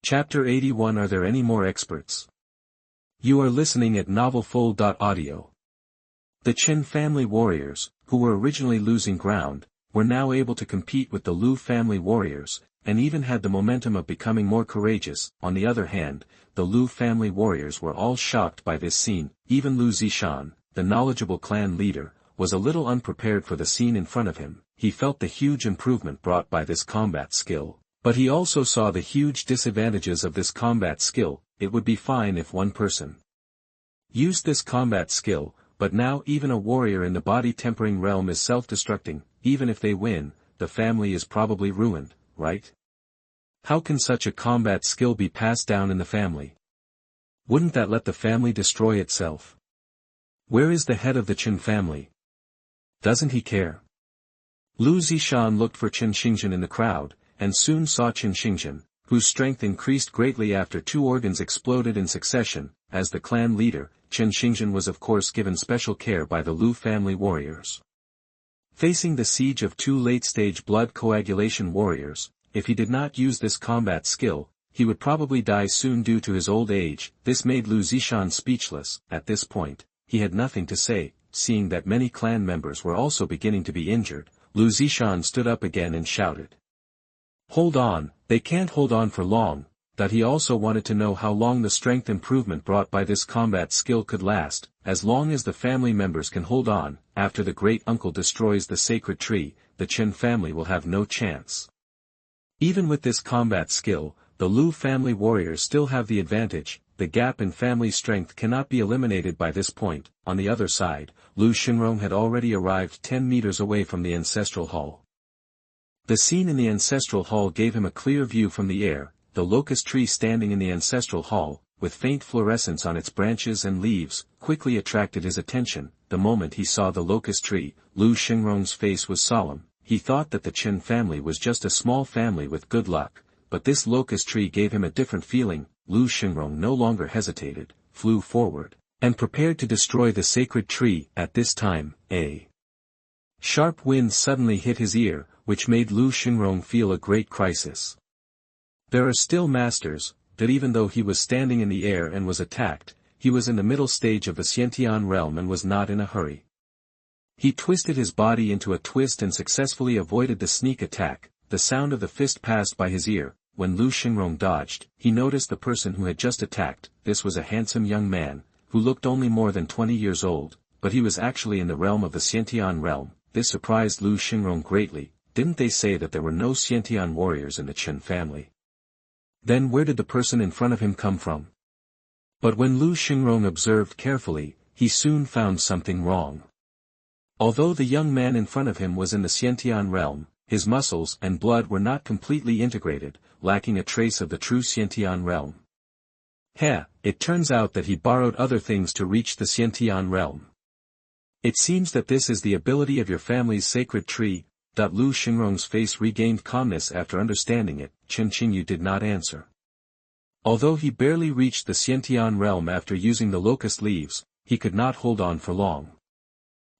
Chapter 81. Are there any more experts? You are listening at novelfold.audio. The Qin family warriors, who were originally losing ground, were now able to compete with the Lu family warriors, and even had the momentum of becoming more courageous. On the other hand, the Lu family warriors were all shocked by this scene. Even Lu Zishan, the knowledgeable clan leader, was a little unprepared for the scene in front of him. He felt the huge improvement brought by this combat skill, but he also saw the huge disadvantages of this combat skill. It would be fine if one person used this combat skill, but now even a warrior in the body-tempering realm is self-destructing. Even if they win, the family is probably ruined, right? How can such a combat skill be passed down in the family? Wouldn't that let the family destroy itself? Where is the head of the Qin family? Doesn't he care? Lu Zishan looked for Qin Xingzhen in the crowd, and soon saw Qin Xingzhen, whose strength increased greatly after two organs exploded in succession. As the clan leader, Qin Xingzhen was of course given special care by the Lu family warriors. Facing the siege of two late-stage blood coagulation warriors, if he did not use this combat skill, he would probably die soon due to his old age. This made Lu Zishan speechless. At this point, he had nothing to say. Seeing that many clan members were also beginning to be injured, Lu Zishan stood up again and shouted, "Hold on, they can't hold on for long." That he also wanted to know how long the strength improvement brought by this combat skill could last. As long as the family members can hold on, after the great uncle destroys the sacred tree, the Qin family will have no chance. Even with this combat skill, the Lu family warriors still have the advantage. The gap in family strength cannot be eliminated by this point. On the other side, Lu Xinrong had already arrived 10 meters away from the ancestral hall. The scene in the ancestral hall gave him a clear view from the air. The locust tree standing in the ancestral hall, with faint fluorescence on its branches and leaves, quickly attracted his attention. The moment he saw the locust tree, Lu Xinrong's face was solemn. He thought that the Qin family was just a small family with good luck, but this locust tree gave him a different feeling. Lu Xinrong no longer hesitated, flew forward, and prepared to destroy the sacred tree. At this time, a sharp wind suddenly hit his ear, which made Lu Xinrong feel a great crisis. There are still masters, that even though he was standing in the air and was attacked, he was in the middle stage of the Xiantian realm and was not in a hurry. He twisted his body into a twist and successfully avoided the sneak attack. The sound of the fist passed by his ear. When Lu Xinrong dodged, he noticed the person who had just attacked. This was a handsome young man, who looked only more than 20 years old, but he was actually in the realm of the Xiantian realm. This surprised Lu Xinrong greatly. Didn't they say that there were no Xiantian warriors in the Qin family? Then where did the person in front of him come from? But when Lu Xinrong observed carefully, he soon found something wrong. Although the young man in front of him was in the Xiantian realm, his muscles and blood were not completely integrated, lacking a trace of the true Xiantian realm. It turns out that he borrowed other things to reach the Xiantian realm. It seems that this is the ability of your family's sacred tree. Lu Xinrong's face regained calmness after understanding it. Qin Xingyu did not answer. Although he barely reached the Xiantian realm after using the locust leaves, he could not hold on for long.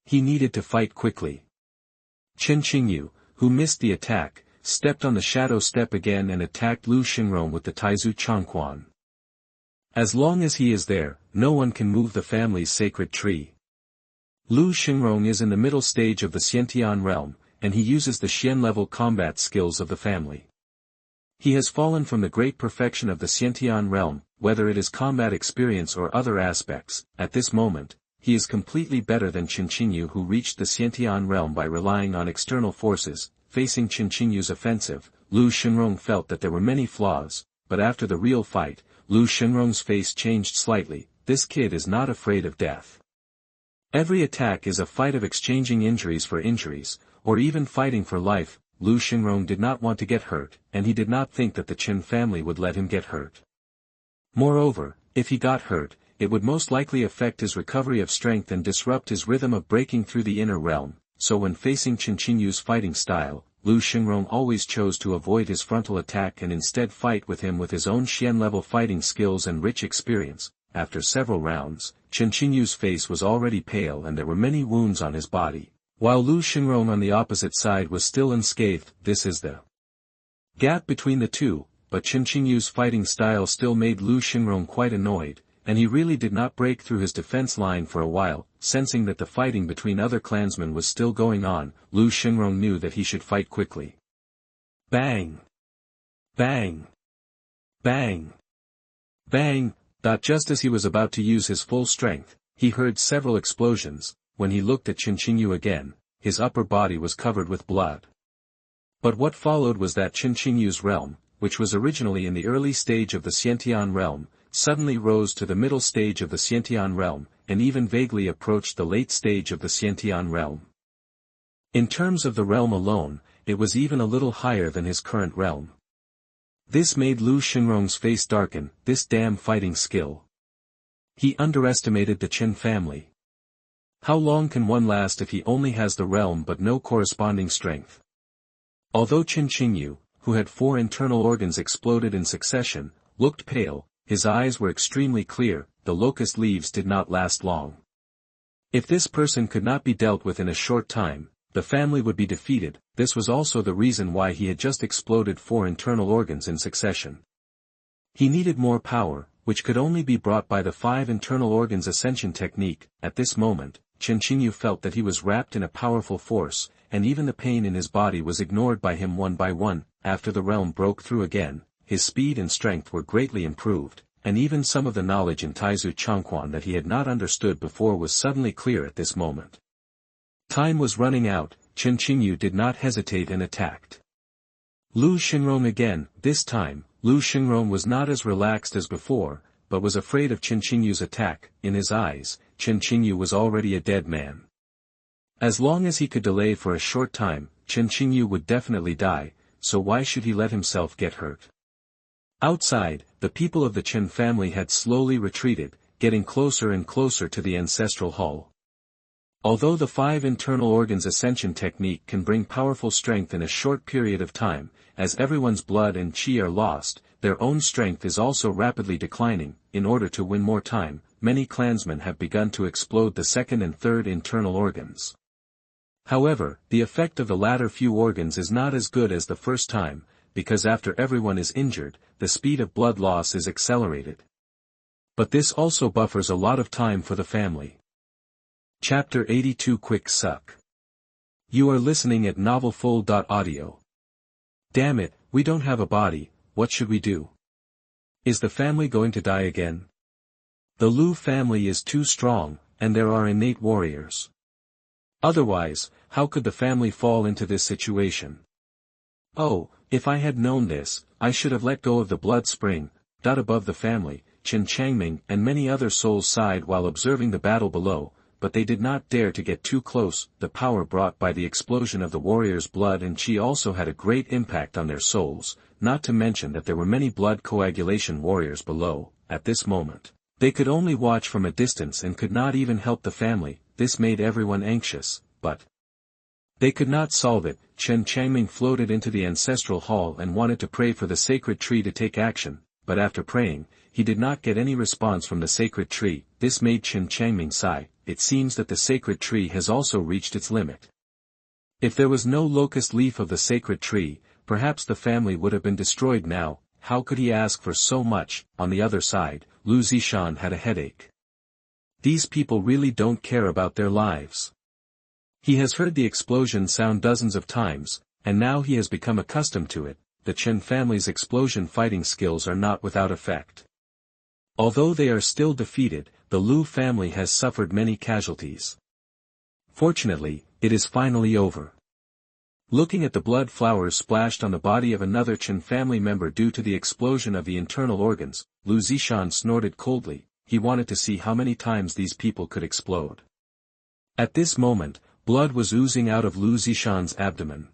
He needed to fight quickly. Qin Xingyu, who missed the attack, stepped on the shadow step again and attacked Lu Xinrong with the Taizu Changquan. As long as he is there, no one can move the family's sacred tree. Lu Xinrong is in the middle stage of the Xiantian realm, and he uses the Xian-level combat skills of the family. He has fallen from the great perfection of the Xiantian realm, whether it is combat experience or other aspects. At this moment, he is completely better than Qin Xingyu, who reached the Xiantian realm by relying on external forces. Facing Qin Xingyu's offensive, Lu Xinrong felt that there were many flaws, but after the real fight, Lu Xinrong's face changed slightly. This kid is not afraid of death. Every attack is a fight of exchanging injuries for injuries, or even fighting for life. Lu Xinrong did not want to get hurt, and he did not think that the Qin family would let him get hurt. Moreover, if he got hurt, it would most likely affect his recovery of strength and disrupt his rhythm of breaking through the inner realm. So when facing Qin Xingyu's fighting style, Lu Xinrong always chose to avoid his frontal attack and instead fight with him with his own Xian-level fighting skills and rich experience. After several rounds, Qin Xingyu's face was already pale and there were many wounds on his body, while Lu Xinrong on the opposite side was still unscathed. This is the gap between the two, but Qin Qingyu's fighting style still made Lu Xinrong quite annoyed, and he really did not break through his defense line for a while. Sensing that the fighting between other clansmen was still going on, Lu Xinrong knew that he should fight quickly. Bang! Bang! Bang! Bang! Just as he was about to use his full strength, he heard several explosions. When he looked at Qin Qingyu again, his upper body was covered with blood. But what followed was that Qin Qingyu's realm, which was originally in the early stage of the Xiantian realm, suddenly rose to the middle stage of the Xiantian realm, and even vaguely approached the late stage of the Xiantian realm. In terms of the realm alone, it was even a little higher than his current realm. This made Lu Xinrong's face darken. This damn fighting skill. He underestimated the Qin family. How long can one last if he only has the realm but no corresponding strength? Although Qin Qingyu, who had 4 internal organs exploded in succession, looked pale, his eyes were extremely clear. The locust leaves did not last long. If this person could not be dealt with in a short time, the family would be defeated. This was also the reason why he had just exploded 4 internal organs in succession. He needed more power, which could only be brought by the 5 internal organs ascension technique. At this moment, Qin Qingyu felt that he was wrapped in a powerful force, and even the pain in his body was ignored by him one by one. After the realm broke through again, his speed and strength were greatly improved, and even some of the knowledge in Taizu Changquan that he had not understood before was suddenly clear at this moment. Time was running out. Qin Qingyu did not hesitate and attacked Lu Xinrong again. This time, Lu Xinrong was not as relaxed as before, but was afraid of Qin Qingyu's attack. In his eyes, Qin Qingyu was already a dead man. As long as he could delay for a short time, Qin Qingyu would definitely die, so why should he let himself get hurt? Outside, the people of the Qin family had slowly retreated, getting closer and closer to the ancestral hall. Although the 5 internal organs ascension technique can bring powerful strength in a short period of time, as everyone's blood and qi are lost, their own strength is also rapidly declining. In order to win more time, many clansmen have begun to explode the 2nd and 3rd internal organs. However, the effect of the latter few organs is not as good as the first time, because after everyone is injured, the speed of blood loss is accelerated. But this also buffers a lot of time for the family. Chapter 82 Quick Suck. You are listening at novelfull.audio. Damn it, we don't have a body. What should we do? Is the family going to die again? The Lu family is too strong, and there are innate warriors. Otherwise, how could the family fall into this situation? Oh, if I had known this, I should have let go of the blood spring. Above the family, Qin Changming and many other souls sighed while observing the battle below, but they did not dare to get too close. The power brought by the explosion of the warriors' blood and qi also had a great impact on their souls, not to mention that there were many blood coagulation warriors below. At this moment, they could only watch from a distance and could not even help the family. This made everyone anxious, but they could not solve it. Qin Changming floated into the ancestral hall and wanted to pray for the sacred tree to take action, but after praying, he did not get any response from the sacred tree. This made Qin Changming sigh. It seems that the sacred tree has also reached its limit. If there was no locust leaf of the sacred tree, perhaps the family would have been destroyed now. How could he ask for so much? On the other side, Lu Zishan had a headache. These people really don't care about their lives. He has heard the explosion sound dozens of times, and now he has become accustomed to it. The Qin family's explosion fighting skills are not without effect. Although they are still defeated, the Lu family has suffered many casualties. Fortunately, it is finally over. Looking at the blood flowers splashed on the body of another Qin family member due to the explosion of the internal organs, Lu Zishan snorted coldly. He wanted to see how many times these people could explode. At this moment, blood was oozing out of Lu Zishan's abdomen.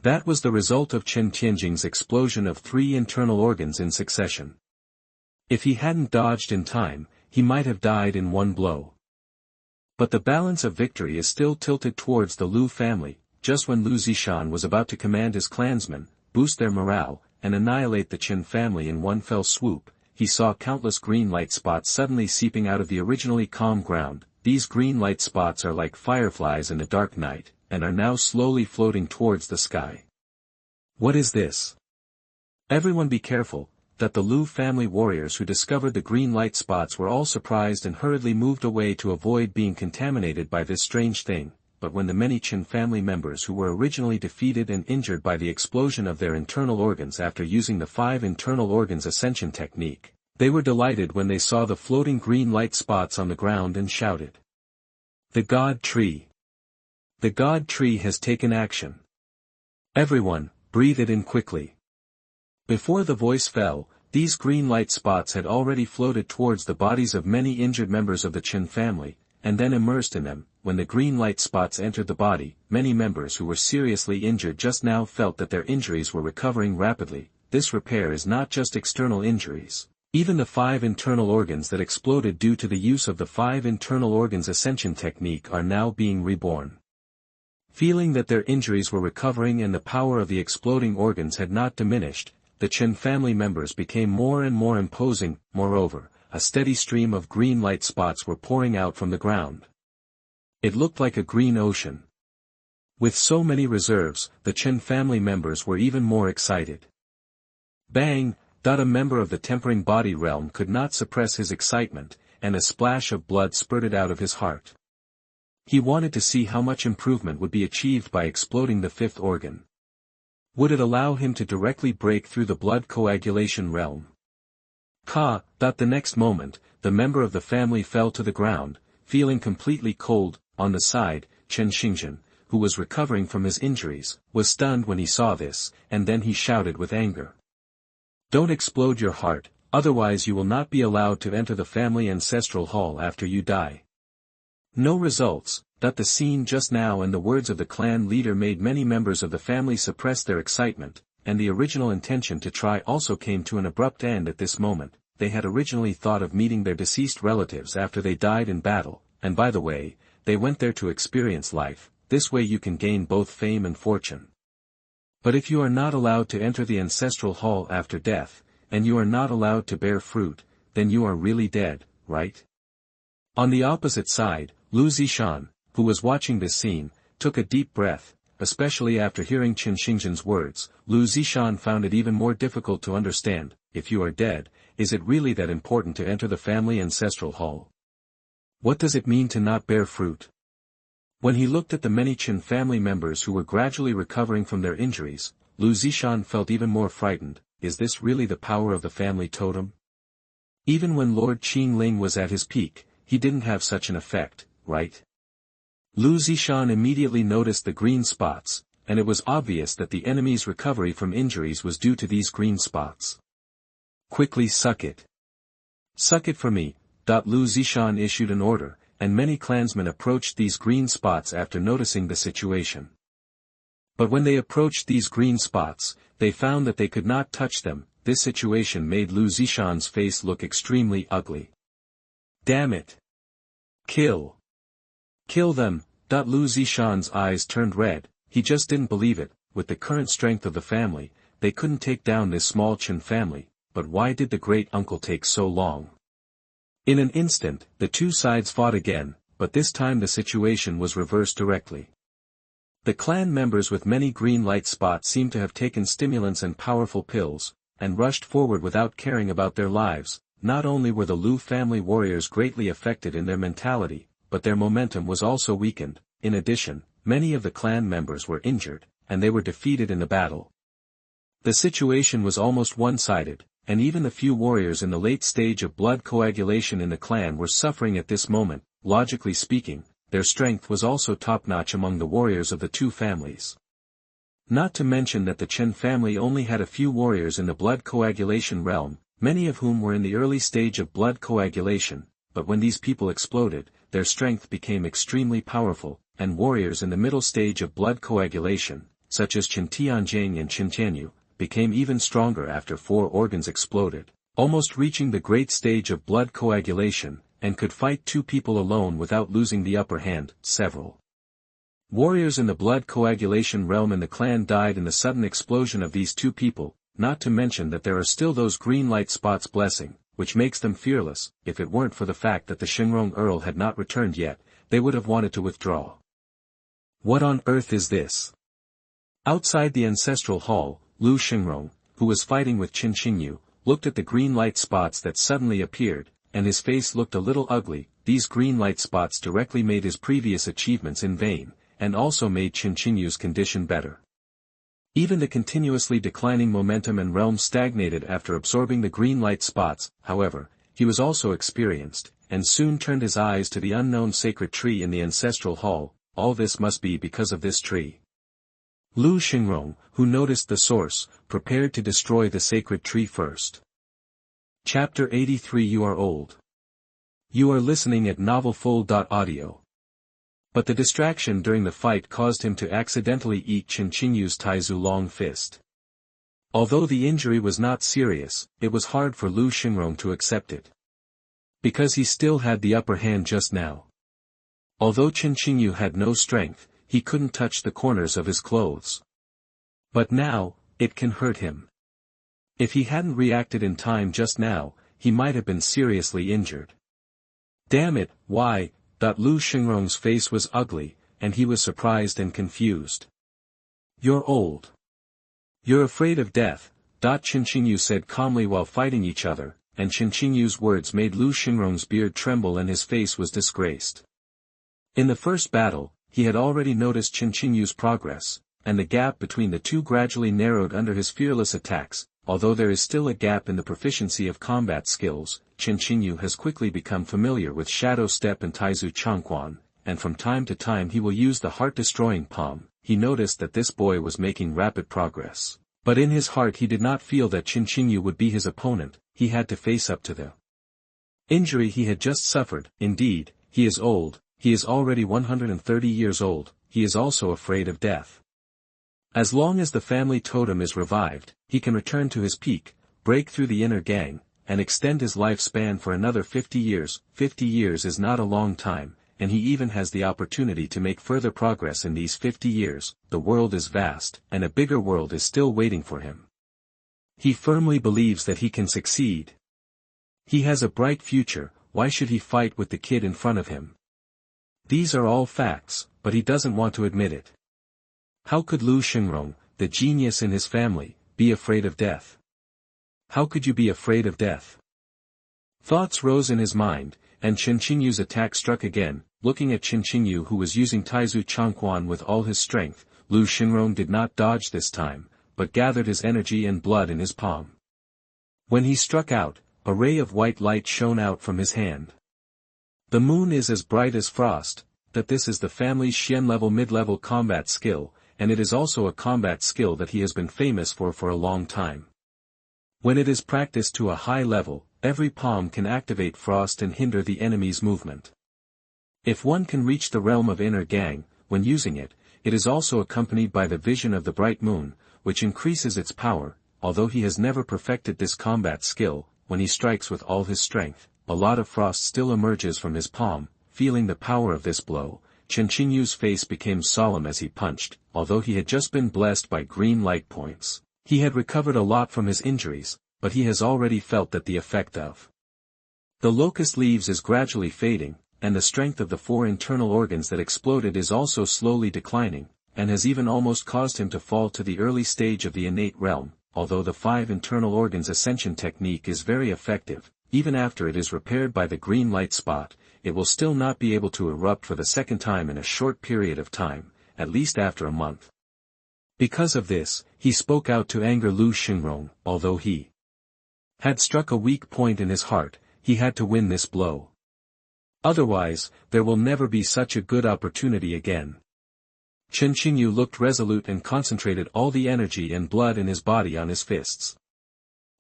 That was the result of Qin Tianjing's explosion of 3 internal organs in succession. If he hadn't dodged in time, he might have died in one blow. But the balance of victory is still tilted towards the Lu family. Just when Lu Zishan was about to command his clansmen, boost their morale, and annihilate the Qin family in one fell swoop, he saw countless green light spots suddenly seeping out of the originally calm ground. These green light spots are like fireflies in the dark night, and are now slowly floating towards the sky. What is this? Everyone be careful, that the Lu family warriors who discovered the green light spots were all surprised and hurriedly moved away to avoid being contaminated by this strange thing, but when the many Qin family members who were originally defeated and injured by the explosion of their internal organs after using the 5 internal organs ascension technique, they were delighted when they saw the floating green light spots on the ground and shouted. The God Tree! The God Tree has taken action! Everyone, breathe it in quickly. Before the voice fell, these green light spots had already floated towards the bodies of many injured members of the Qin family, and then immersed in them. When the green light spots entered the body, many members who were seriously injured just now felt that their injuries were recovering rapidly. This repair is not just external injuries. Even the 5 internal organs that exploded due to the use of the 5 internal organs ascension technique are now being reborn. Feeling that their injuries were recovering and the power of the exploding organs had not diminished, the Qin family members became more and more imposing. Moreover, a steady stream of green light spots were pouring out from the ground. It looked like a green ocean. With so many reserves, the Qin family members were even more excited. Bang! A member of the tempering body realm could not suppress his excitement, and a splash of blood spurted out of his heart. He wanted to see how much improvement would be achieved by exploding the 5th organ. Would it allow him to directly break through the blood coagulation realm? The next moment, the member of the family fell to the ground, feeling completely cold. On the side, Chen Xingzhen, who was recovering from his injuries, was stunned when he saw this, and then he shouted with anger. Don't explode your heart, otherwise you will not be allowed to enter the family ancestral hall after you die. No results. The scene just now and the words of the clan leader made many members of the family suppress their excitement, and the original intention to try also came to an abrupt end at this moment. They had originally thought of meeting their deceased relatives after they died in battle, and by the way, they went there to experience life. This way you can gain both fame and fortune. But if you are not allowed to enter the ancestral hall after death, and you are not allowed to bear fruit, then you are really dead, right? On the opposite side, Lu Zishan, who was watching this scene, took a deep breath. Especially after hearing Chen Xingzhen's words, Lu Zishan found it even more difficult to understand. If you are dead, is it really that important to enter the family ancestral hall? What does it mean to not bear fruit? When he looked at the many Qin family members who were gradually recovering from their injuries, Lu Zishan felt even more frightened. Is this really the power of the family totem? Even when Lord Qingling was at his peak, he didn't have such an effect, right? Lu Zishan immediately noticed the green spots, and it was obvious that the enemy's recovery from injuries was due to these green spots. Quickly suck it. Suck it for me. Lu Zishan issued an order, and many clansmen approached these green spots after noticing the situation. But when they approached these green spots, they found that they could not touch them. This situation made Lu Zishan's face look extremely ugly. Damn it! Kill! Kill them! Lu Zishan's eyes turned red. He just didn't believe it. With the current strength of the family, they couldn't take down this small Qin family, but why did the great uncle take so long? In an instant, the two sides fought again, but this time the situation was reversed directly. The clan members with many green light spots seemed to have taken stimulants and powerful pills, and rushed forward without caring about their lives. Not only were the Lu family warriors greatly affected in their mentality, but their momentum was also weakened. In addition, many of the clan members were injured, and they were defeated in the battle. The situation was almost one-sided, and even the few warriors in the late stage of blood coagulation in the clan were suffering at this moment. Logically speaking, their strength was also top-notch among the warriors of the two families. Not to mention that the Chen family only had a few warriors in the blood coagulation realm, many of whom were in the early stage of blood coagulation, but when these people exploded, their strength became extremely powerful, and warriors in the middle stage of blood coagulation, such as Chen Tianjing and Chen Tianyu, became even stronger after 4 organs exploded, almost reaching the great stage of blood coagulation, and could fight 2 people alone without losing the upper hand. Several warriors in the blood coagulation realm in the clan died in the sudden explosion of these 2 people, not to mention that there are still those green light spots blessing, which makes them fearless. If it weren't for the fact that the Shinrong Earl had not returned yet, they would have wanted to withdraw. What on earth is this? Outside the ancestral hall, Lu Shinrong, who was fighting with Qianqinyu, looked at the green light spots that suddenly appeared, and his face looked a little ugly. These green light spots directly made his previous achievements in vain, and also made Qianqinyu's condition better. Even the continuously declining momentum and realm stagnated after absorbing the green light spots. However, he was also experienced, and soon turned his eyes to the unknown sacred tree in the ancestral hall. All this must be because of this tree. Lu Xingrong, who noticed the source, prepared to destroy the sacred tree first. Chapter 83. You are old. You are listening at novelfull.audio. But the distraction during the fight caused him to accidentally eat Qianqinyu's Taizu long fist. Although the injury was not serious, it was hard for Lu Xingrong to accept it. Because he still had the upper hand just now. Although Qianqinyu had no strength, he couldn't touch the corners of his clothes. But now, it can hurt him. If he hadn't reacted in time just now, he might have been seriously injured. Damn it, why? Lu Xingrong's face was ugly, and he was surprised and confused. You're old. You're afraid of death, Qianqinyu said calmly while fighting each other, and Qianqinyu's words made Lu Xingrong's beard tremble and his face was disgraced. In the first battle, he had already noticed Qianqinyu's progress, and the gap between the two gradually narrowed under his fearless attacks. Although there is still a gap in the proficiency of combat skills, Qianqinyu has quickly become familiar with Shadow Step and Taizu Changquan, and from time to time he will use the heart-destroying palm. He noticed that this boy was making rapid progress. But in his heart he did not feel that Qianqinyu would be his opponent. He had to face up to the injury he had just suffered. Indeed, he is old, he is already 130 years old, he is also afraid of death. As long as the family totem is revived, he can return to his peak, break through the inner gang, and extend his lifespan for another 50 years. 50 years is not a long time, and he even has the opportunity to make further progress in these 50 years. The world is vast, and a bigger world is still waiting for him. He firmly believes that he can succeed. He has a bright future. Why should he fight with the kid in front of him? These are all facts, but he doesn't want to admit it. How could Lu Xingrong, the genius in his family, be afraid of death? How could you be afraid of death? Thoughts rose in his mind, and Qianqinyu's attack struck again. Looking at Qianqinyu, who was using Taizu Changquan with all his strength, Lu Xingrong did not dodge this time, but gathered his energy and blood in his palm. When he struck out, a ray of white light shone out from his hand. The moon is as bright as frost. That this is the family's Xian level mid-level combat skill, and it is also a combat skill that he has been famous for a long time. When it is practiced to a high level, every palm can activate frost and hinder the enemy's movement. If one can reach the realm of inner gang, when using it, it is also accompanied by the vision of the bright moon, which increases its power. Although he has never perfected this combat skill, when he strikes with all his strength, a lot of frost still emerges from his palm. Feeling the power of this blow, Qianqinyu's face became solemn as he punched. Although he had just been blessed by green light points, he had recovered a lot from his injuries, but he has already felt that the effect of the locust leaves is gradually fading, and the strength of the 4 internal organs that exploded is also slowly declining, and has even almost caused him to fall to the early stage of the innate realm. Although the 5 internal organs ascension technique is very effective, even after it is repaired by the green light spot, it will still not be able to erupt for the second time in a short period of time, at least after a month. Because of this, he spoke out to anger Lu Xingrong. Although he had struck a weak point in his heart, he had to win this blow. Otherwise, there will never be such a good opportunity again. Qianqinyu looked resolute and concentrated all the energy and blood in his body on his fists.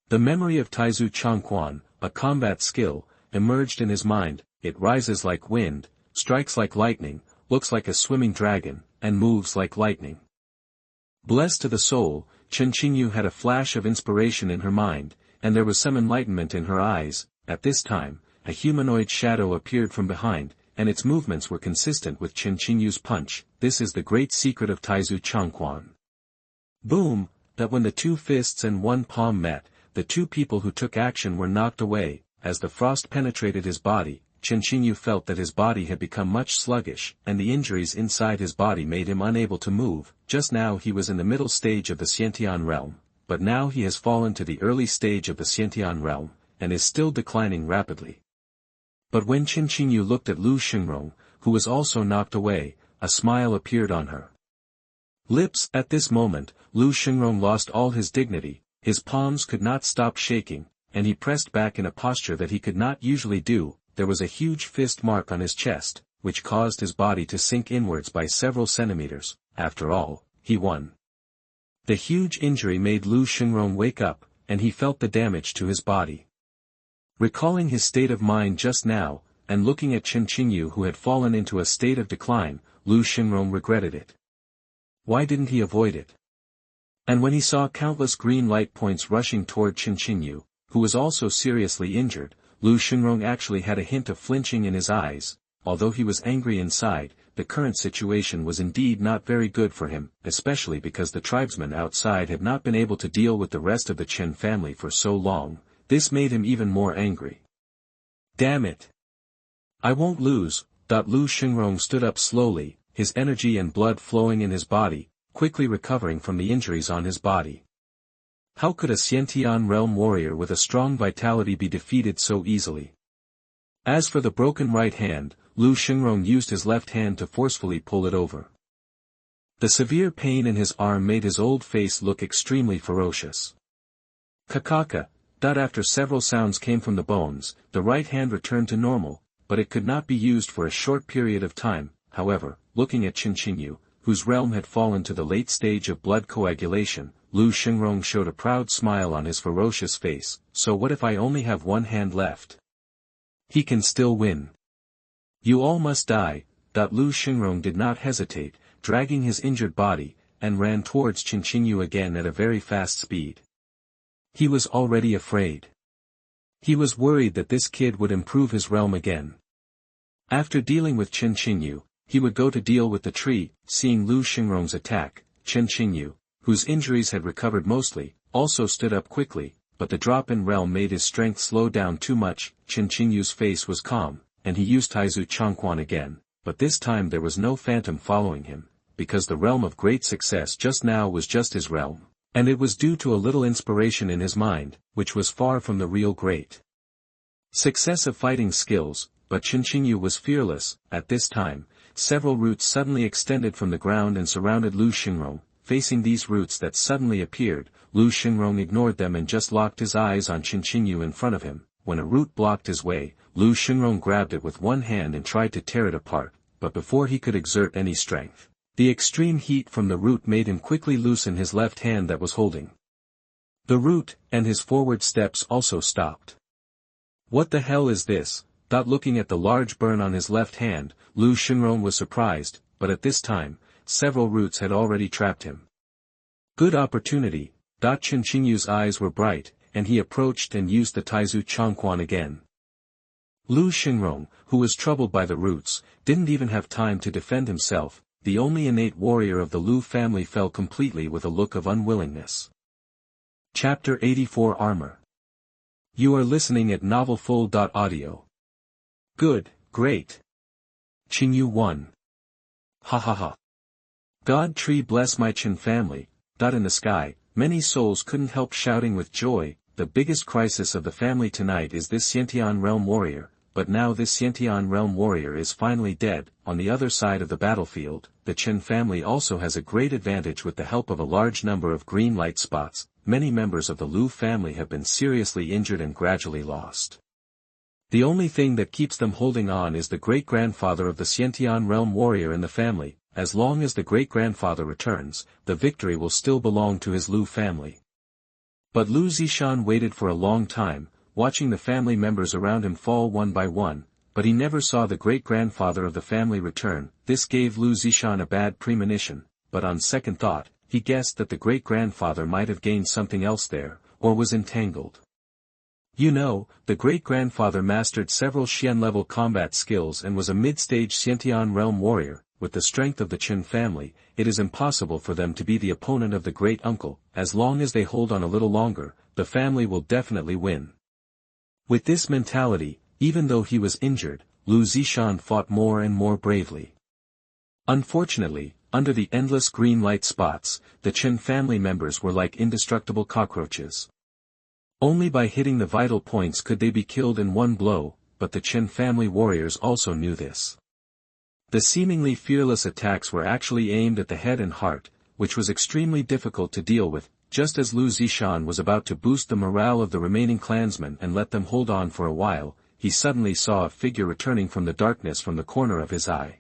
The memory of Taizu Changquan, a combat skill, emerged in his mind. It rises like wind, strikes like lightning, looks like a swimming dragon, and moves like lightning. Blessed to the soul, Qianqinyu had a flash of inspiration in her mind, and there was some enlightenment in her eyes. At this time, a humanoid shadow appeared from behind, and its movements were consistent with Qianqinyu's punch. This is the great secret of Taizu Changquan. Boom! That when the 2 fists and 1 palm met, the 2 people who took action were knocked away. As the frost penetrated his body, Qianqinyu felt that his body had become much sluggish, and the injuries inside his body made him unable to move. Just now he was in the middle stage of the Xiantian realm, but now he has fallen to the early stage of the Xiantian realm, and is still declining rapidly. But when Qin Qingyu looked at Lu Xingrong, who was also knocked away, a smile appeared on her lips. At this moment, Lu Xingrong lost all his dignity, his palms could not stop shaking, and he pressed back in a posture that he could not usually do. There was a huge fist mark on his chest, which caused his body to sink inwards by several centimeters. After all, he won. The huge injury made Lu Xingrong wake up, and he felt the damage to his body. Recalling his state of mind just now, and looking at Qin Qingyu who had fallen into a state of decline, Lu Xingrong regretted it. Why didn't he avoid it? And when he saw countless green light points rushing toward Qin Qingyu, who was also seriously injured, Lu Xingrong actually had a hint of flinching in his eyes. Although he was angry inside, the current situation was indeed not very good for him, especially because the tribesmen outside had not been able to deal with the rest of the Chen family for so long. This made him even more angry. Damn it! I won't lose. Lu Xingrong stood up slowly, his energy and blood flowing in his body, quickly recovering from the injuries on his body. How could a Xiantian realm warrior with a strong vitality be defeated so easily? As for the broken right hand, Lu Xingrong used his left hand to forcefully pull it over. The severe pain in his arm made his old face look extremely ferocious. Kakaka. After several sounds came from the bones, the right hand returned to normal, but it could not be used for a short period of time. However, looking at Qin Qingyu, whose realm had fallen to the late stage of blood coagulation, Lu Xingrong showed a proud smile on his ferocious face. So what if I only have one hand left? He can still win. You all must die. Lu Xingrong did not hesitate, dragging his injured body, and ran towards Qin Qingyu again at a very fast speed. He was already afraid. He was worried that this kid would improve his realm again. After dealing with Qin Qingyu, he would go to deal with the tree. Seeing Lu Xingrong's attack, Qin Qingyu, whose injuries had recovered mostly, also stood up quickly, but the drop in realm made his strength slow down too much. Qin Qingyu's face was calm, and he used Taizu Changquan again, but this time there was no phantom following him, because the realm of great success just now was just his realm. And it was due to a little inspiration in his mind, which was far from the real great success of fighting skills, but Qin Qingyu was fearless. At this time, several roots suddenly extended from the ground and surrounded Lu Xingrong. Facing these roots that suddenly appeared, Lu Xingrong ignored them and just locked his eyes on Qin Qingyu in front of him. When a root blocked his way, Lu Xingrong grabbed it with one hand and tried to tear it apart, but before he could exert any strength, the extreme heat from the root made him quickly loosen his left hand that was holding the root, and his forward steps also stopped. What the hell is this? Looking at the large burn on his left hand, Lu Xingrong was surprised, but at this time, several roots had already trapped him. Good opportunity. Qin Qingyu's eyes were bright, and he approached and used the Taizu Changquan again. Lu Xingrong, who was troubled by the roots, didn't even have time to defend himself. The only innate warrior of the Lu family fell completely with a look of unwillingness. Chapter 84 Armor. You are listening at novelfull.audio. Good, great. Qingyu won. Ha ha ha. God tree bless my Qin family. In the sky, many souls couldn't help shouting with joy. The biggest crisis of the family tonight is this Xiantian realm warrior, but now this Xiantian realm warrior is finally dead. On the other side of the battlefield, the Qin family also has a great advantage with the help of a large number of green light spots. Many members of the Lu family have been seriously injured and gradually lost. The only thing that keeps them holding on is the great-grandfather of the Xiantian realm warrior in the family. As long as the great-grandfather returns, the victory will still belong to his Lu family. But Lu Zishan waited for a long time, watching the family members around him fall one by one, but he never saw the great-grandfather of the family return. This gave Lu Zishan a bad premonition, but on second thought, he guessed that the great-grandfather might have gained something else there, or was entangled. You know, the great-grandfather mastered several Xian-level combat skills and was a mid-stage Xiantian realm warrior. With the strength of the Qin family, it is impossible for them to be the opponent of the great-uncle. As long as they hold on a little longer, the family will definitely win. With this mentality, even though he was injured, Lu Zishan fought more and more bravely. Unfortunately, under the endless green light spots, the Chen family members were like indestructible cockroaches. Only by hitting the vital points could they be killed in one blow, but the Chen family warriors also knew this. The seemingly fearless attacks were actually aimed at the head and heart, which was extremely difficult to deal with. Just as Lu Zishan was about to boost the morale of the remaining clansmen and let them hold on for a while, he suddenly saw a figure returning from the darkness from the corner of his eye.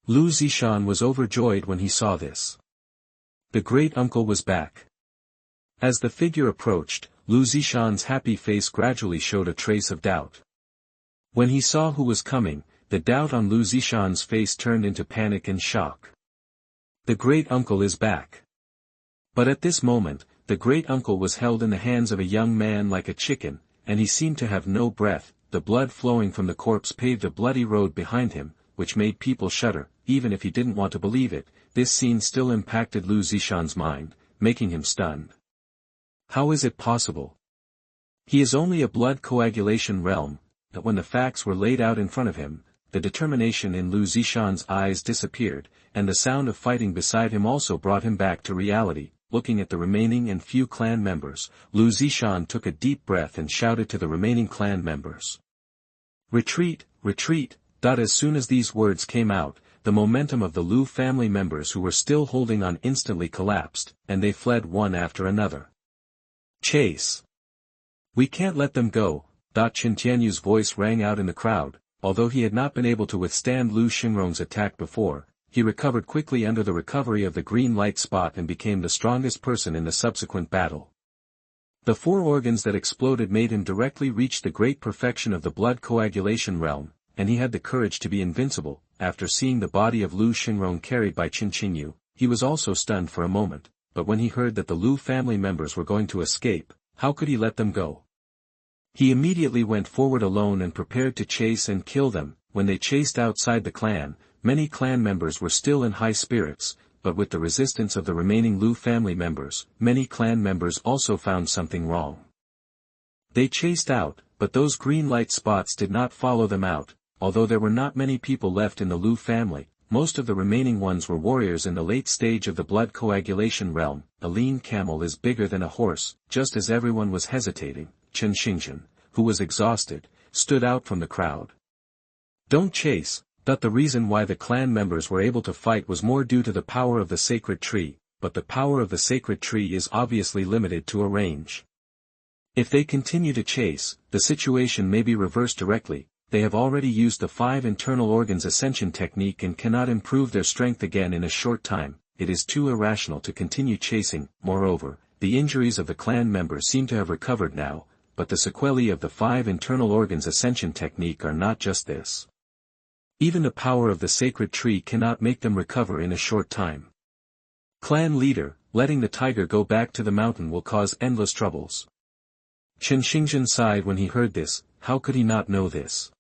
Lu Zishan was overjoyed when he saw this. The great uncle was back. As the figure approached, Lu Zishan's happy face gradually showed a trace of doubt. When he saw who was coming, the doubt on Lu Zishan's face turned into panic and shock. The great uncle is back. But at this moment, the great uncle was held in the hands of a young man like a chicken, and he seemed to have no breath. The blood flowing from the corpse paved a bloody road behind him, which made people shudder. Even if he didn't want to believe it, this scene still impacted Lu Zishan's mind, making him stunned. How is it possible? He is only a blood coagulation realm. But when the facts were laid out in front of him, the determination in Lu Zishan's eyes disappeared, and the sound of fighting beside him also brought him back to reality. Looking at the remaining and few clan members, Lu Zishan took a deep breath and shouted to the remaining clan members. Retreat, retreat! As soon as these words came out, the momentum of the Lu family members who were still holding on instantly collapsed, and they fled one after another. Chase! We can't let them go. Qin Tianyu's voice rang out in the crowd. Although he had not been able to withstand Lu Xingrong's attack before, he recovered quickly under the recovery of the green light spot and became the strongest person in the subsequent battle. The 4 organs that exploded made him directly reach the great perfection of the blood coagulation realm, and he had the courage to be invincible. After seeing the body of Lu Xingrong carried by Qin Qingyu, he was also stunned for a moment, but when he heard that the Lu family members were going to escape, how could he let them go? He immediately went forward alone and prepared to chase and kill them. When they chased outside the clan, many clan members were still in high spirits, but with the resistance of the remaining Lu family members, many clan members also found something wrong. They chased out, but those green light spots did not follow them out. Although there were not many people left in the Lu family, most of the remaining ones were warriors in the late stage of the blood coagulation realm. A lean camel is bigger than a horse. Just as everyone was hesitating, Chen Xingzhen, who was exhausted, stood out from the crowd. Don't chase. The reason why the clan members were able to fight was more due to the power of the sacred tree, but the power of the sacred tree is obviously limited to a range. If they continue to chase, the situation may be reversed directly. They have already used the 5 internal organs ascension technique and cannot improve their strength again in a short time. It is too irrational to continue chasing. Moreover, the injuries of the clan members seem to have recovered now, but the sequelae of the 5 internal organs ascension technique are not just this. Even the power of the sacred tree cannot make them recover in a short time. Clan leader, letting the tiger go back to the mountain will cause endless troubles. Chen Xingzhen sighed when he heard this. How could he not know this?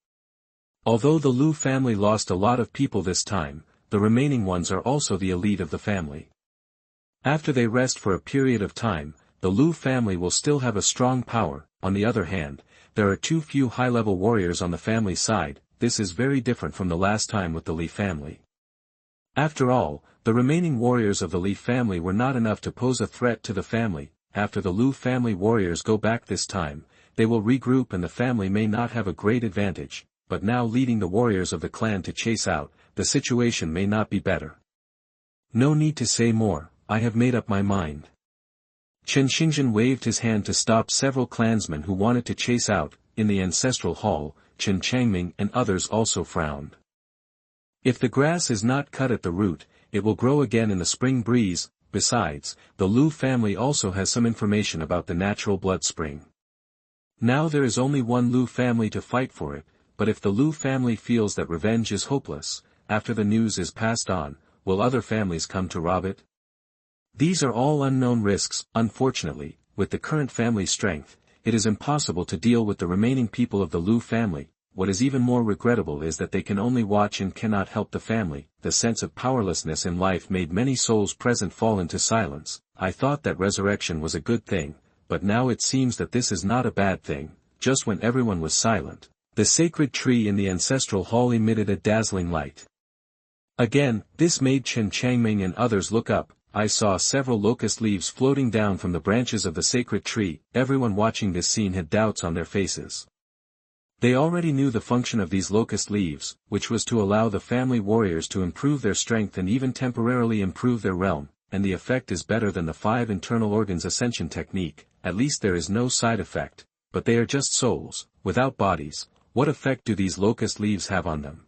Although the Lu family lost a lot of people this time, the remaining ones are also the elite of the family. After they rest for a period of time, the Lu family will still have a strong power. On the other hand, there are too few high-level warriors on the family side. This is very different from the last time with the Li family. After all, the remaining warriors of the Li family were not enough to pose a threat to the family. After the Lu family warriors go back this time, they will regroup and the family may not have a great advantage, but now leading the warriors of the clan to chase out, the situation may not be better. No need to say more, I have made up my mind. Chen Xingzhen waved his hand to stop several clansmen who wanted to chase out. In the ancestral hall, Chen Changming and others also frowned. If the grass is not cut at the root, it will grow again in the spring breeze. Besides, the Lu family also has some information about the natural blood spring. Now there is only one Lu family to fight for it, but if the Lu family feels that revenge is hopeless, after the news is passed on, will other families come to rob it? These are all unknown risks. Unfortunately, with the current family strength, it is impossible to deal with the remaining people of the Lu family. What is even more regrettable is that they can only watch and cannot help the family. The sense of powerlessness in life made many souls present fall into silence. I thought that resurrection was a good thing, but now it seems that this is not a bad thing. Just when everyone was silent, the sacred tree in the ancestral hall emitted a dazzling light. Again, this made Chen Changming and others look up. I saw several locust leaves floating down from the branches of the sacred tree. Everyone watching this scene had doubts on their faces. They already knew the function of these locust leaves, which was to allow the family warriors to improve their strength and even temporarily improve their realm, and the effect is better than the 5 internal organs ascension technique. At least there is no side effect, but they are just souls, without bodies. What effect do these locust leaves have on them?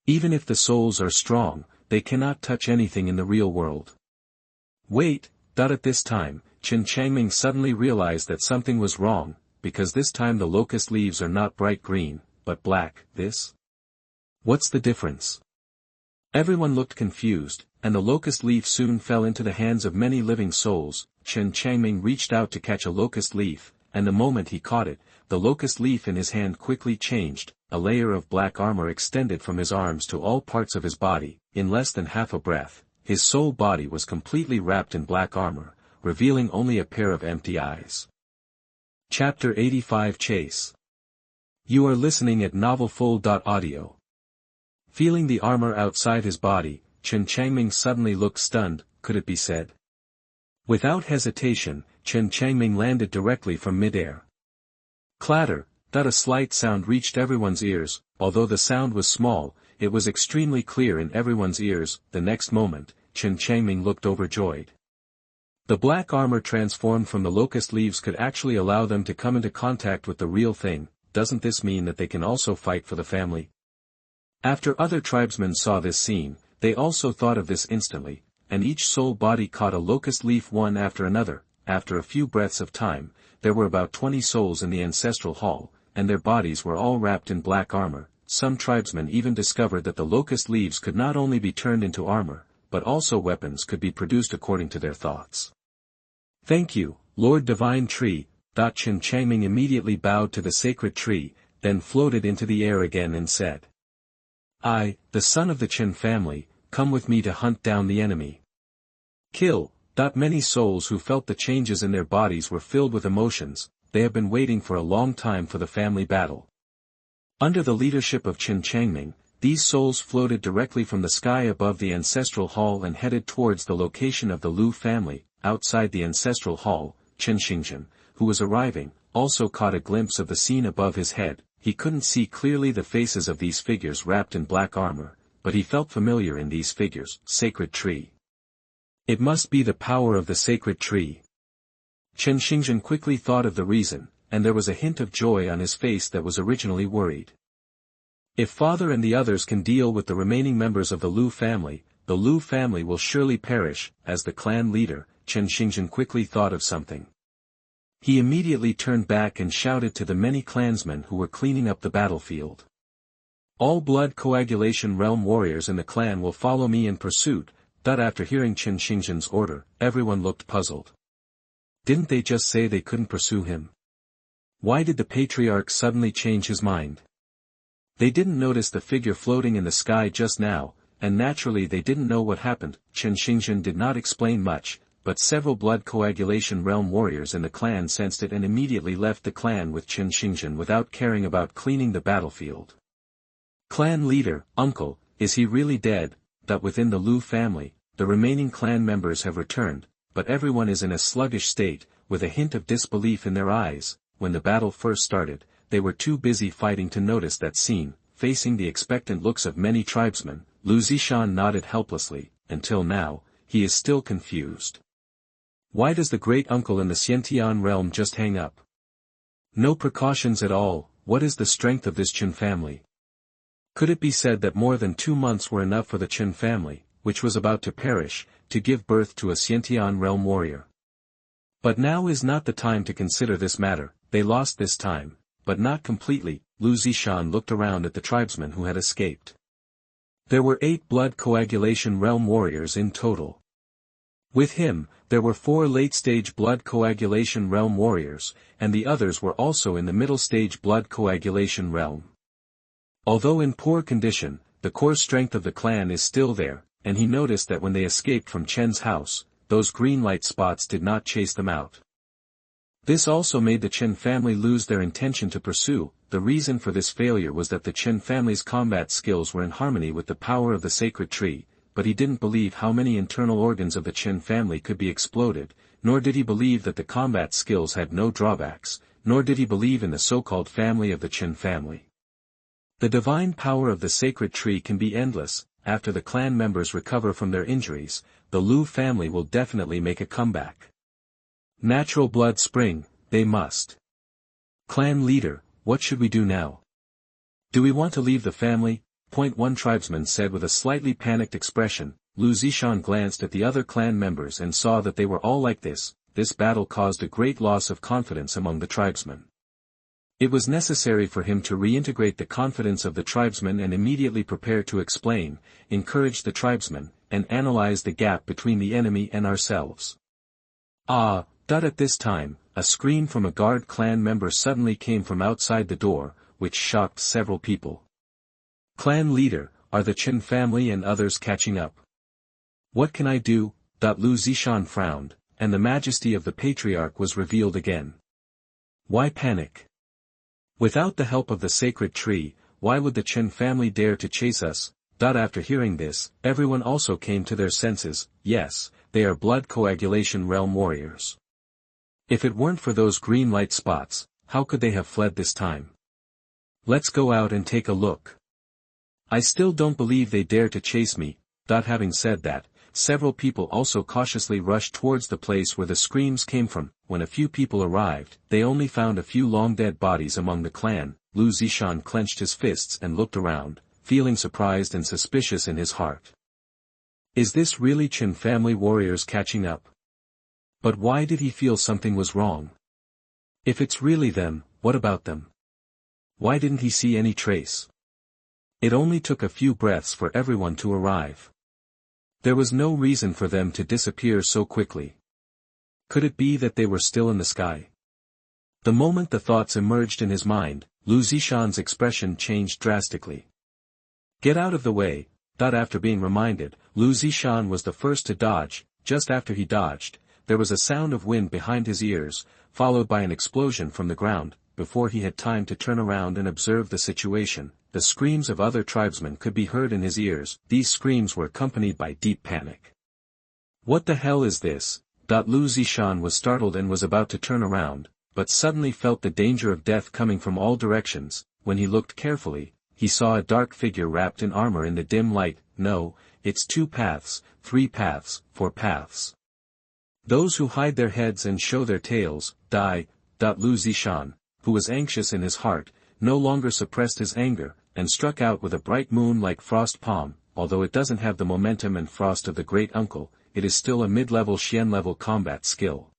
Even if the souls are strong, they cannot touch anything in the real world. Wait, at this time, Chen Changming suddenly realized that something was wrong, because this time the locust leaves are not bright green, but black. What's the difference? Everyone looked confused, and the locust leaf soon fell into the hands of many living souls. Chen Changming reached out to catch a locust leaf, and the moment he caught it, the locust leaf in his hand quickly changed. A layer of black armor extended from his arms to all parts of his body. In less than half a breath, his soul body was completely wrapped in black armor, revealing only a pair of empty eyes. Chapter 85 Chase. You are listening at novelfull.audio. Feeling the armor outside his body, Chen Changming suddenly looked stunned. Could it be said? Without hesitation, Chen Changming landed directly from midair. Clatter, a slight sound reached everyone's ears. Although the sound was small, it was extremely clear in everyone's ears. The next moment, Chen Changming looked overjoyed. The black armor transformed from the locust leaves could actually allow them to come into contact with the real thing. Doesn't this mean that they can also fight for the family? After other tribesmen saw this scene, they also thought of this instantly, and each soul body caught a locust leaf one after another. After a few breaths of time, there were about 20 souls in the ancestral hall, and their bodies were all wrapped in black armor. Some tribesmen even discovered that the locust leaves could not only be turned into armor, but also weapons could be produced according to their thoughts. Thank you, Lord Divine Tree. Chen Changming immediately bowed to the sacred tree, then floated into the air again and said, I, the son of the Chen family, come with me to hunt down the enemy. Kill. Many souls who felt the changes in their bodies were filled with emotions. They have been waiting for a long time for the family battle. Under the leadership of Chen Changming, these souls floated directly from the sky above the ancestral hall and headed towards the location of the Lu family. Outside the ancestral hall, Chen Xingzhen, who was arriving, also caught a glimpse of the scene above his head. He couldn't see clearly the faces of these figures wrapped in black armor, but he felt familiar in these figures. Sacred tree. It must be the power of the sacred tree. Chen Xingzhen quickly thought of the reason, and there was a hint of joy on his face that was originally worried. If father and the others can deal with the remaining members of the Lu family will surely perish. As the clan leader, Chen Xingzhen quickly thought of something. He immediately turned back and shouted to the many clansmen who were cleaning up the battlefield. All blood coagulation realm warriors in the clan will follow me in pursuit. After hearing Chen Xingzhen's order, everyone looked puzzled. Didn't they just say they couldn't pursue him? Why did the Patriarch suddenly change his mind? They didn't notice the figure floating in the sky just now, and naturally they didn't know what happened. Chen Xingzhen did not explain much, but several blood coagulation realm warriors in the clan sensed it and immediately left the clan with Chen Xingzhen without caring about cleaning the battlefield. Clan leader, uncle, is he really dead? Within the Lu family, the remaining clan members have returned, but everyone is in a sluggish state, with a hint of disbelief in their eyes. When the battle first started, they were too busy fighting to notice that scene. Facing the expectant looks of many tribesmen, Lu Zishan nodded helplessly. Until now, he is still confused. Why does the great uncle in the Xiantian realm just hang up? No precautions at all. What is the strength of this Chen family? Could it be said that more than 2 months were enough for the Chen family, which was about to perish, to give birth to a Xiantian realm warrior? But now is not the time to consider this matter. They lost this time, but not completely. Lu Zishan looked around at the tribesmen who had escaped. There were 8 blood coagulation realm warriors in total. With him, there were 4 late-stage blood coagulation realm warriors, and the others were also in the middle-stage blood coagulation realm. Although in poor condition, the core strength of the clan is still there, and he noticed that when they escaped from Chen's house, those green light spots did not chase them out. This also made the Chen family lose their intention to pursue. the reason for this failure was that the Chen family's combat skills were in harmony with the power of the sacred tree, but he didn't believe how many internal organs of the Chen family could be exploded, nor did he believe that the combat skills had no drawbacks, nor did he believe in the so-called family of the Chen family. The divine power of the sacred tree can be endless. After the clan members recover from their injuries, the Lu family will definitely make a comeback. Natural blood spring, they must. Clan leader, what should we do now? Do we want to leave the family? One tribesman said with a slightly panicked expression. Lu Zishan glanced at the other clan members and saw that they were all like this. This battle caused a great loss of confidence among the tribesmen. It was necessary for him to reintegrate the confidence of the tribesmen and immediately prepare to explain, encourage the tribesmen, and analyze the gap between the enemy and ourselves. At this time, a scream from a guard clan member suddenly came from outside the door, which shocked several people. Clan leader, are the Chen family and others catching up? What can I do? Lu Zishan frowned, and the majesty of the Patriarch was revealed again. Why panic? Without the help of the sacred tree, why would the Chen family dare to chase us? After hearing this, everyone also came to their senses. Yes, they are blood coagulation realm warriors. If it weren't for those green light spots, how could they have fled this time? Let's go out and take a look. I still don't believe they dare to chase me. Having said that, several people also cautiously rushed towards the place where the screams came from. When a few people arrived, they only found a few long dead bodies among the clan. Lu Zishan clenched his fists and looked around, feeling surprised and suspicious in his heart. Is this really Chen family warriors catching up? But why did he feel something was wrong? If it's really them, what about them? Why didn't he see any trace? It only took a few breaths for everyone to arrive. There was no reason for them to disappear so quickly. Could it be that they were still in the sky? The moment the thoughts emerged in his mind, Lu Zishan's expression changed drastically. Get out of the way. After being reminded, Lu Zishan was the first to dodge. Just after he dodged, there was a sound of wind behind his ears, followed by an explosion from the ground. Before he had time to turn around and observe the situation, the screams of other tribesmen could be heard in his ears. These screams were accompanied by deep panic. What the hell is this? Lu Zishan was startled and was about to turn around, but suddenly felt the danger of death coming from all directions. When he looked carefully, he saw a dark figure wrapped in armor in the dim light. No, it's 2 paths, 3 paths, 4 paths. Those who hide their heads and show their tails, die. Lu Zishan, who was anxious in his heart, no longer suppressed his anger, and struck out with a bright moon-like frost palm. Although it doesn't have the momentum and frost of the great uncle, it is still a mid-level Xian-level combat skill.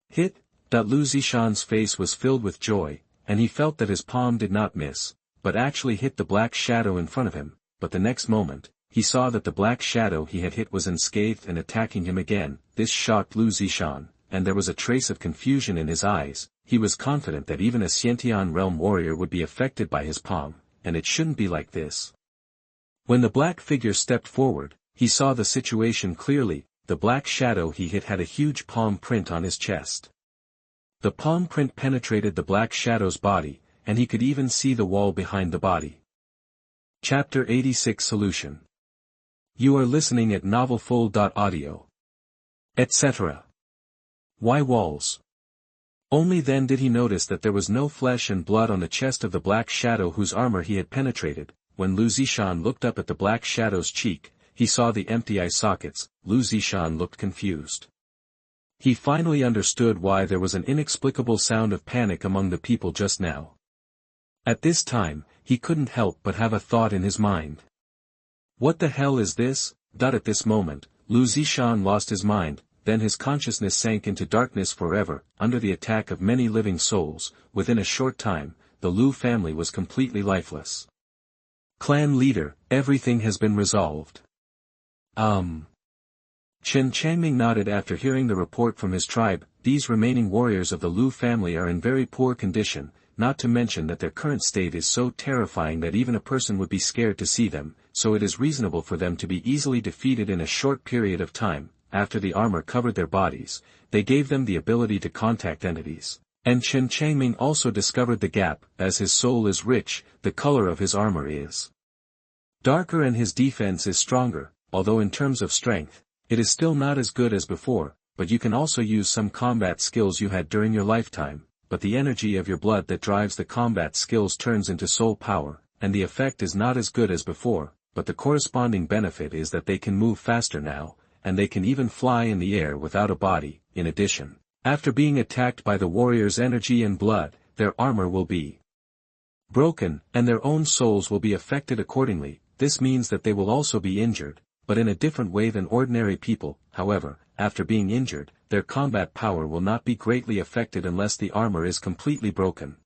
Hit! Lu Zishan's face was filled with joy, and he felt that his palm did not miss, but actually hit the black shadow in front of him. But the next moment, he saw that the black shadow he had hit was unscathed and attacking him again. This shocked Lu Zishan, and there was a trace of confusion in his eyes. He was confident that even a Xiantian realm warrior would be affected by his palm, and it shouldn't be like this. When the black figure stepped forward, he saw the situation clearly. The black shadow he hit had a huge palm print on his chest. The palm print penetrated the black shadow's body, and he could even see the wall behind the body. Chapter 86 Solution. You are listening at novelfull.audio. Etc. Why walls? Only then did he notice that there was no flesh and blood on the chest of the black shadow whose armor he had penetrated. When Lu Zishan looked up at the black shadow's cheek, he saw the empty eye sockets. Lu Zishan looked confused. He finally understood why there was an inexplicable sound of panic among the people just now. At this time, he couldn't help but have a thought in his mind. What the hell is this? At this moment, Lu Zishan lost his mind, then his consciousness sank into darkness forever. Under the attack of many living souls, within a short time, the Lu family was completely lifeless. Clan leader, everything has been resolved. Chen Changming nodded after hearing the report from his tribe. These remaining warriors of the Lu family are in very poor condition, not to mention that their current state is so terrifying that even a person would be scared to see them, so it is reasonable for them to be easily defeated in a short period of time. After the armor covered their bodies, they gave them the ability to contact entities. And Chen Changming also discovered the gap, as his soul is rich, the color of his armor is darker and his defense is stronger, although in terms of strength, it is still not as good as before, but you can also use some combat skills you had during your lifetime, but the energy of your blood that drives the combat skills turns into soul power, and the effect is not as good as before, but the corresponding benefit is that they can move faster now, and they can even fly in the air without a body. In addition, after being attacked by the warrior's energy and blood, their armor will be broken, and their own souls will be affected accordingly. This means that they will also be injured, but in a different way than ordinary people. However, after being injured, their combat power will not be greatly affected unless the armor is completely broken.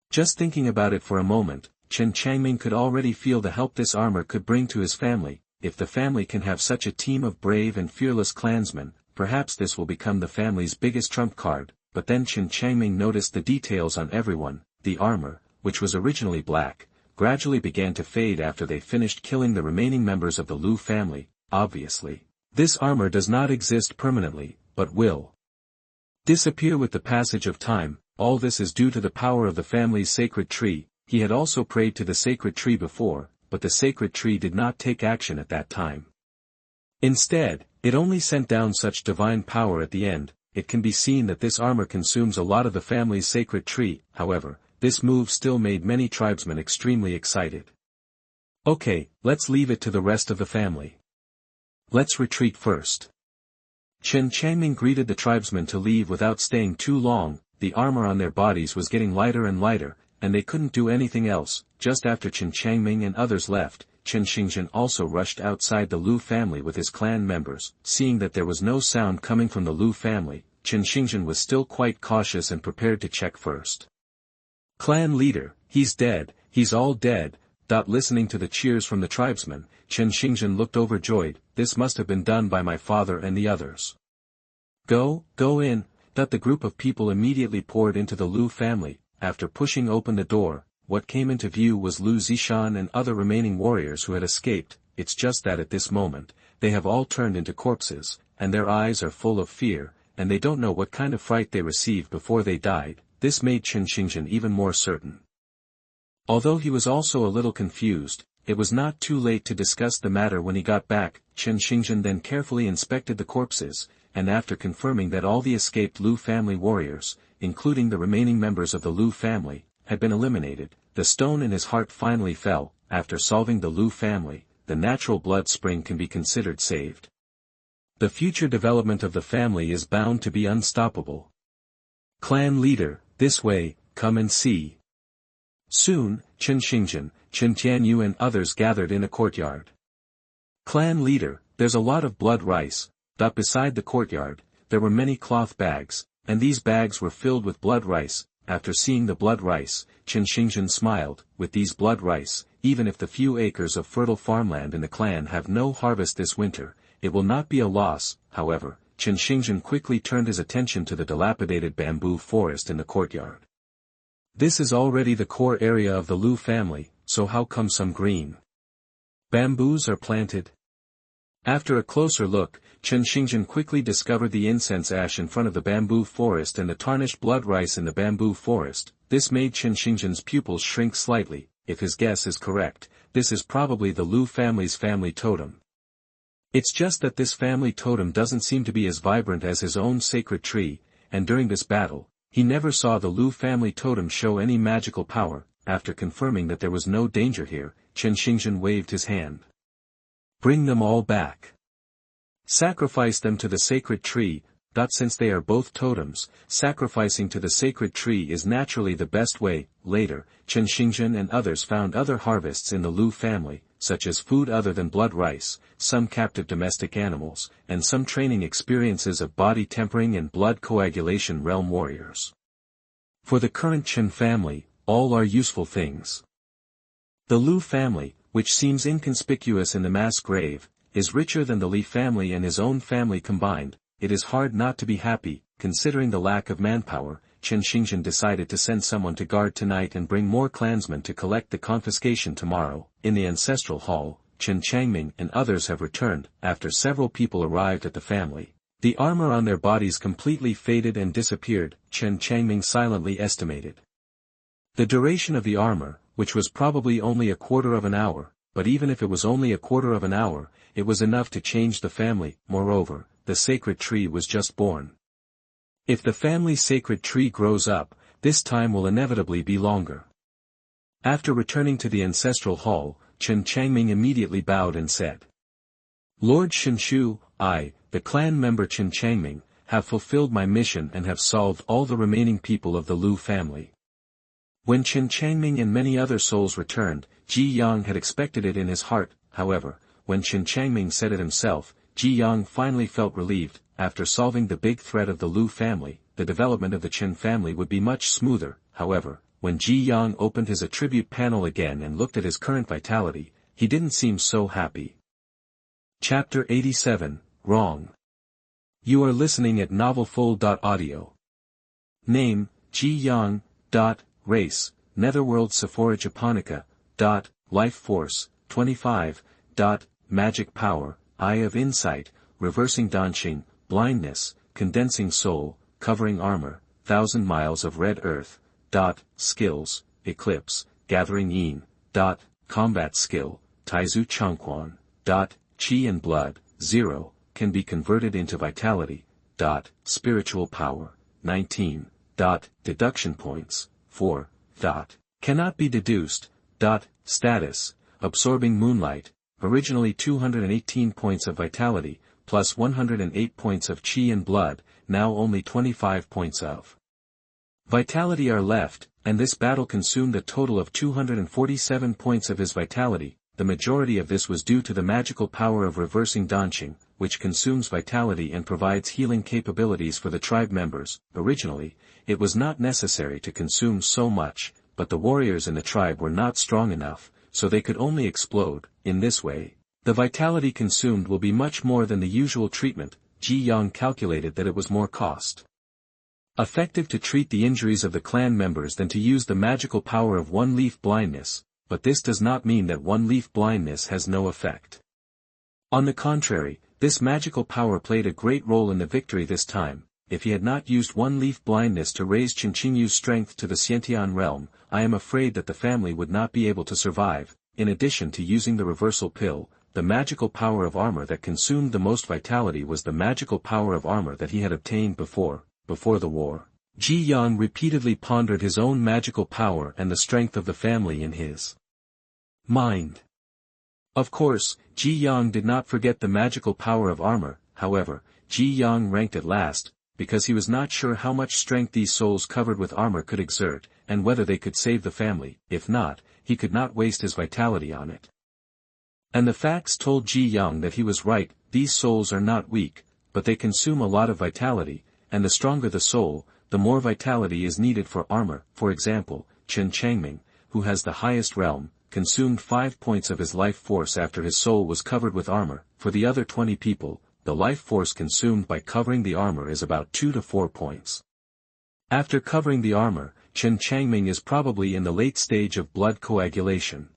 Just thinking about it for a moment, Chen Changming could already feel the help this armor could bring to his family. If the family can have such a team of brave and fearless clansmen, perhaps this will become the family's biggest trump card. But then Chen Changming noticed the details on everyone. The armor, which was originally black, gradually began to fade after they finished killing the remaining members of the Lu family. Obviously, this armor does not exist permanently, but will disappear with the passage of time. All this is due to the power of the family's sacred tree. He had also prayed to the sacred tree before, but the sacred tree did not take action at that time. Instead, it only sent down such divine power at the end. It can be seen that this armor consumes a lot of the family's sacred tree. However, this move still made many tribesmen extremely excited. Okay, let's leave it to the rest of the family. Let's retreat first. Chen Changming greeted the tribesmen to leave without staying too long. The armor on their bodies was getting lighter and lighter, and they couldn't do anything else. Just after Chen Changming and others left, Chen Xingzhen also rushed outside the Lu family with his clan members. Seeing that there was no sound coming from the Lu family, Chen Xingzhen was still quite cautious and prepared to check first. Clan leader, he's dead, he's all dead. Listening to the cheers from the tribesmen, Chen Xingzhen looked overjoyed. This must have been done by my father and the others. Go in. The group of people immediately poured into the Lu family. After pushing open the door, what came into view was Lu Zishan and other remaining warriors who had escaped. It's just that at this moment, they have all turned into corpses, and their eyes are full of fear, and they don't know what kind of fright they received before they died. This made Chen Xingzhen even more certain. Although he was also a little confused, it was not too late to discuss the matter when he got back. Chen Xingzhen then carefully inspected the corpses, and after confirming that all the escaped Lu family warriors, including the remaining members of the Lu family, had been eliminated, the stone in his heart finally fell. After solving the Lu family, the natural blood spring can be considered saved. The future development of the family is bound to be unstoppable. Clan leader, this way, come and see. Soon, Chen Xingzhen, Chen Tianyu and others gathered in a courtyard. Clan leader, there's a lot of blood rice. Beside the courtyard, there were many cloth bags, and these bags were filled with blood rice. After seeing the blood rice, Chen Xingzhen smiled. With these blood rice, even if the few acres of fertile farmland in the clan have no harvest this winter, it will not be a loss. However, Chen Xingzhen quickly turned his attention to the dilapidated bamboo forest in the courtyard. This is already the core area of the Lu family, so how come some green bamboos are planted? After a closer look, Chen Xingzhen quickly discovered the incense ash in front of the bamboo forest and the tarnished blood rice in the bamboo forest. This made Chen Xingzhen's pupils shrink slightly. If his guess is correct, this is probably the Lu family's family totem. It's just that this family totem doesn't seem to be as vibrant as his own sacred tree, and during this battle, he never saw the Lu family totem show any magical power. After confirming that there was no danger here, Chen Xingzhen waved his hand. Bring them all back. Sacrifice them to the sacred tree. Since they are both totems, sacrificing to the sacred tree is naturally the best way. Later, Chen Xingzhen and others found other harvests in the Lu family, such as food other than blood rice, some captive domestic animals, and some training experiences of body tempering and blood coagulation realm warriors. For the current Chen family, all are useful things. The Lu family, which seems inconspicuous in the mass grave, is richer than the Li family and his own family combined. It is hard not to be happy. Considering the lack of manpower, Chen Xingzhen decided to send someone to guard tonight and bring more clansmen to collect the confiscation tomorrow. In the ancestral hall, Chen Changming and others have returned. After several people arrived at the family, The armor on their bodies completely faded and disappeared, Chen Changming silently estimated. The duration of the armor, which was probably only a quarter of an hour, but even if it was only a quarter of an hour, it was enough to change the family. Moreover, the sacred tree was just born. If the family sacred tree grows up, this time will inevitably be longer. After returning to the ancestral hall, Chen Changming immediately bowed and said, Lord Shinshu, I, the clan member Chen Changming, have fulfilled my mission and have solved all the remaining people of the Lu family. When Chen Changming and many other souls returned, Ji Yang had expected it in his heart. However, when Chen Changming said it himself, Ji Yang finally felt relieved. After solving the big threat of the Lu family, the development of the Chen family would be much smoother. However, when Ji Yang opened his attribute panel again and looked at his current vitality, he didn't seem so happy. Chapter 87, Wrong. You are listening at novelfull.audio. Name, Ji Yang. Race, Netherworld Sephora Japonica. Life Force, 25. Magic Power, Eye of Insight, Reversing Danxing, Blindness, Condensing Soul, Covering Armor, 1,000 Miles of Red Earth. Skills, Eclipse, Gathering Yin. Combat Skill, Taizu Changquan. Qi and Blood, 0, can be converted into Vitality. Spiritual Power, 19. Deduction Points, 4. Cannot be deduced. Status, Absorbing Moonlight, originally 218 points of Vitality, plus 108 points of Qi and Blood, now only 25 points of Vitality are left, and this battle consumed a total of 247 points of his Vitality. The majority of this was due to the magical power of Reversing Danxing, which consumes vitality and provides healing capabilities for the tribe members. Originally, it was not necessary to consume so much, but the warriors in the tribe were not strong enough, so they could only explode. In this way, the vitality consumed will be much more than the usual treatment. Ji Yang calculated that it was more cost effective to treat the injuries of the clan members than to use the magical power of one-leaf blindness. But this does not mean that one-leaf blindness has no effect. On the contrary, this magical power played a great role in the victory this time. If he had not used one-leaf blindness to raise Qinqinyu's strength to the Xiantian realm, I am afraid that the family would not be able to survive. In addition to using the reversal pill, the magical power of armor that consumed the most vitality was the magical power of armor that he had obtained before the war. Ji Yang repeatedly pondered his own magical power and the strength of the family in his mind. Of course, Ji Yang did not forget the magical power of armor. However, Ji Yang ranked at last, because he was not sure how much strength these souls covered with armor could exert, and whether they could save the family. If not, he could not waste his vitality on it. And the facts told Ji Yang that he was right. These souls are not weak, but they consume a lot of vitality, and the stronger the soul, the more vitality is needed for armor. For example, Chen Changming, who has the highest realm, consumed 5 points of his life force after his soul was covered with armor. For the other 20 people, the life force consumed by covering the armor is about 2 to 4 points. After covering the armor, Chen Changming is probably in the late stage of blood coagulation.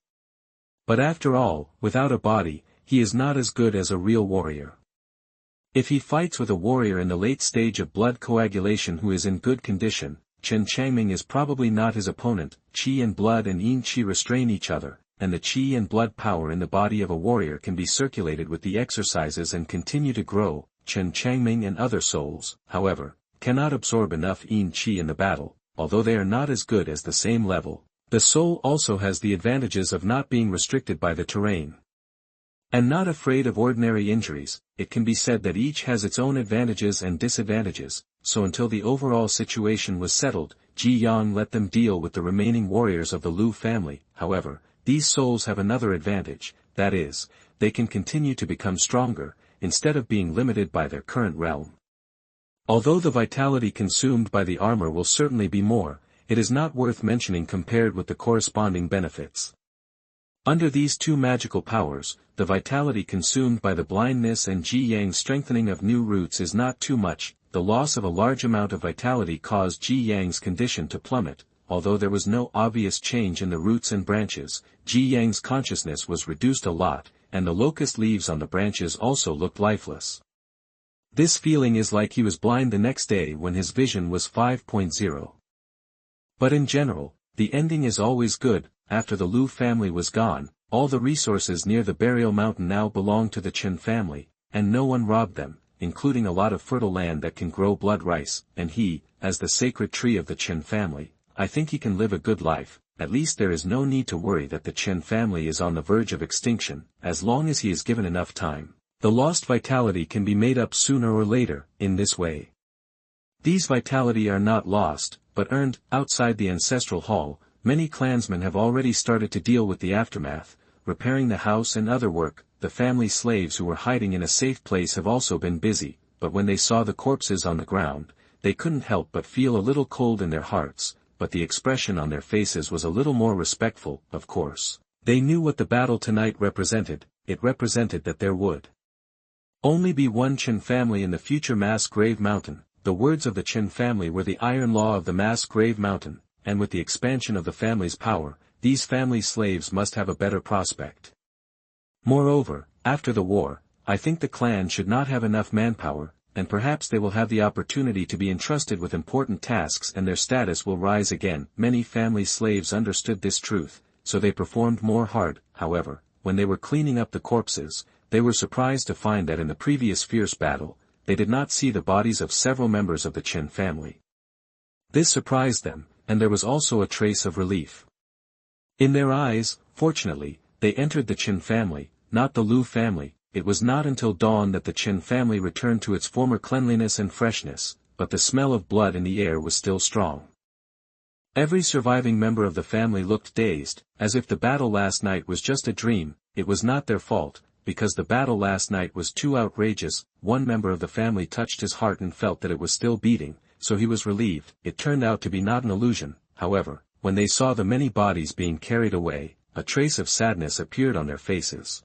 But after all, without a body, he is not as good as a real warrior. If he fights with a warrior in the late stage of blood coagulation who is in good condition, Chen Changming is probably not his opponent. Qi and blood and yin qi restrain each other, and the qi and blood power in the body of a warrior can be circulated with the exercises and continue to grow. Chen Changming and other souls, however, cannot absorb enough yin qi in the battle. Although they are not as good as the same level, the soul also has the advantages of not being restricted by the terrain. And not afraid of ordinary injuries. It can be said that each has its own advantages and disadvantages, so until the overall situation was settled, Ji Yang let them deal with the remaining warriors of the Lu family. However, these souls have another advantage, that is, they can continue to become stronger, instead of being limited by their current realm. Although the vitality consumed by the armor will certainly be more, it is not worth mentioning compared with the corresponding benefits. Under these two magical powers, the vitality consumed by the blindness and Ji Yang's strengthening of new roots is not too much. The loss of a large amount of vitality caused Ji Yang's condition to plummet. Although there was no obvious change in the roots and branches, Ji Yang's consciousness was reduced a lot, and the locust leaves on the branches also looked lifeless. This feeling is like he was blind the next day when his vision was 5.0. But in general, the ending is always good. After the Lu family was gone, all the resources near the burial mountain now belonged to the Chen family, and no one robbed them, including a lot of fertile land that can grow blood rice, and he, as the sacred tree of the Chen family, I think he can live a good life. At least there is no need to worry that the Chen family is on the verge of extinction, as long as he is given enough time. The lost vitality can be made up sooner or later, in this way. These vitality are not lost, but earned. Outside the ancestral hall, many clansmen have already started to deal with the aftermath, repairing the house and other work. The family slaves who were hiding in a safe place have also been busy, but when they saw the corpses on the ground, they couldn't help but feel a little cold in their hearts, but the expression on their faces was a little more respectful. Of course, they knew what the battle tonight represented. It represented that there would only be one Chen family in the future mass grave mountain. The words of the Chen family were the iron law of the mass grave mountain, and with the expansion of the family's power, these family slaves must have a better prospect. Moreover, after the war, I think the clan should not have enough manpower, and perhaps they will have the opportunity to be entrusted with important tasks and their status will rise again. Many family slaves understood this truth, so they performed more hard. However, when they were cleaning up the corpses, they were surprised to find that in the previous fierce battle, they did not see the bodies of several members of the Chen family. This surprised them, and there was also a trace of relief in their eyes. Fortunately, they entered the Chen family, not the Lu family. It was not until dawn that the Chen family returned to its former cleanliness and freshness, but the smell of blood in the air was still strong. Every surviving member of the family looked dazed, as if the battle last night was just a dream. It was not their fault, because the battle last night was too outrageous. One member of the family touched his heart and felt that it was still beating, so he was relieved. It turned out to be not an illusion. However, when they saw the many bodies being carried away, a trace of sadness appeared on their faces.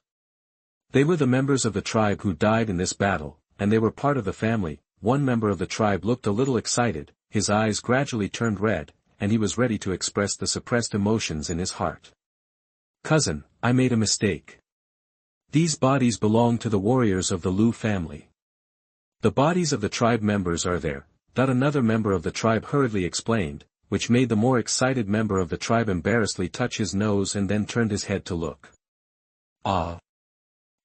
They were the members of the tribe who died in this battle, and they were part of the family. One member of the tribe looked a little excited, his eyes gradually turned red, and he was ready to express the suppressed emotions in his heart. "Cousin, I made a mistake. These bodies belong to the warriors of the Lu family. The bodies of the tribe members are there," that another member of the tribe hurriedly explained, which made the more excited member of the tribe embarrassedly touch his nose and then turned his head to look. "Ah.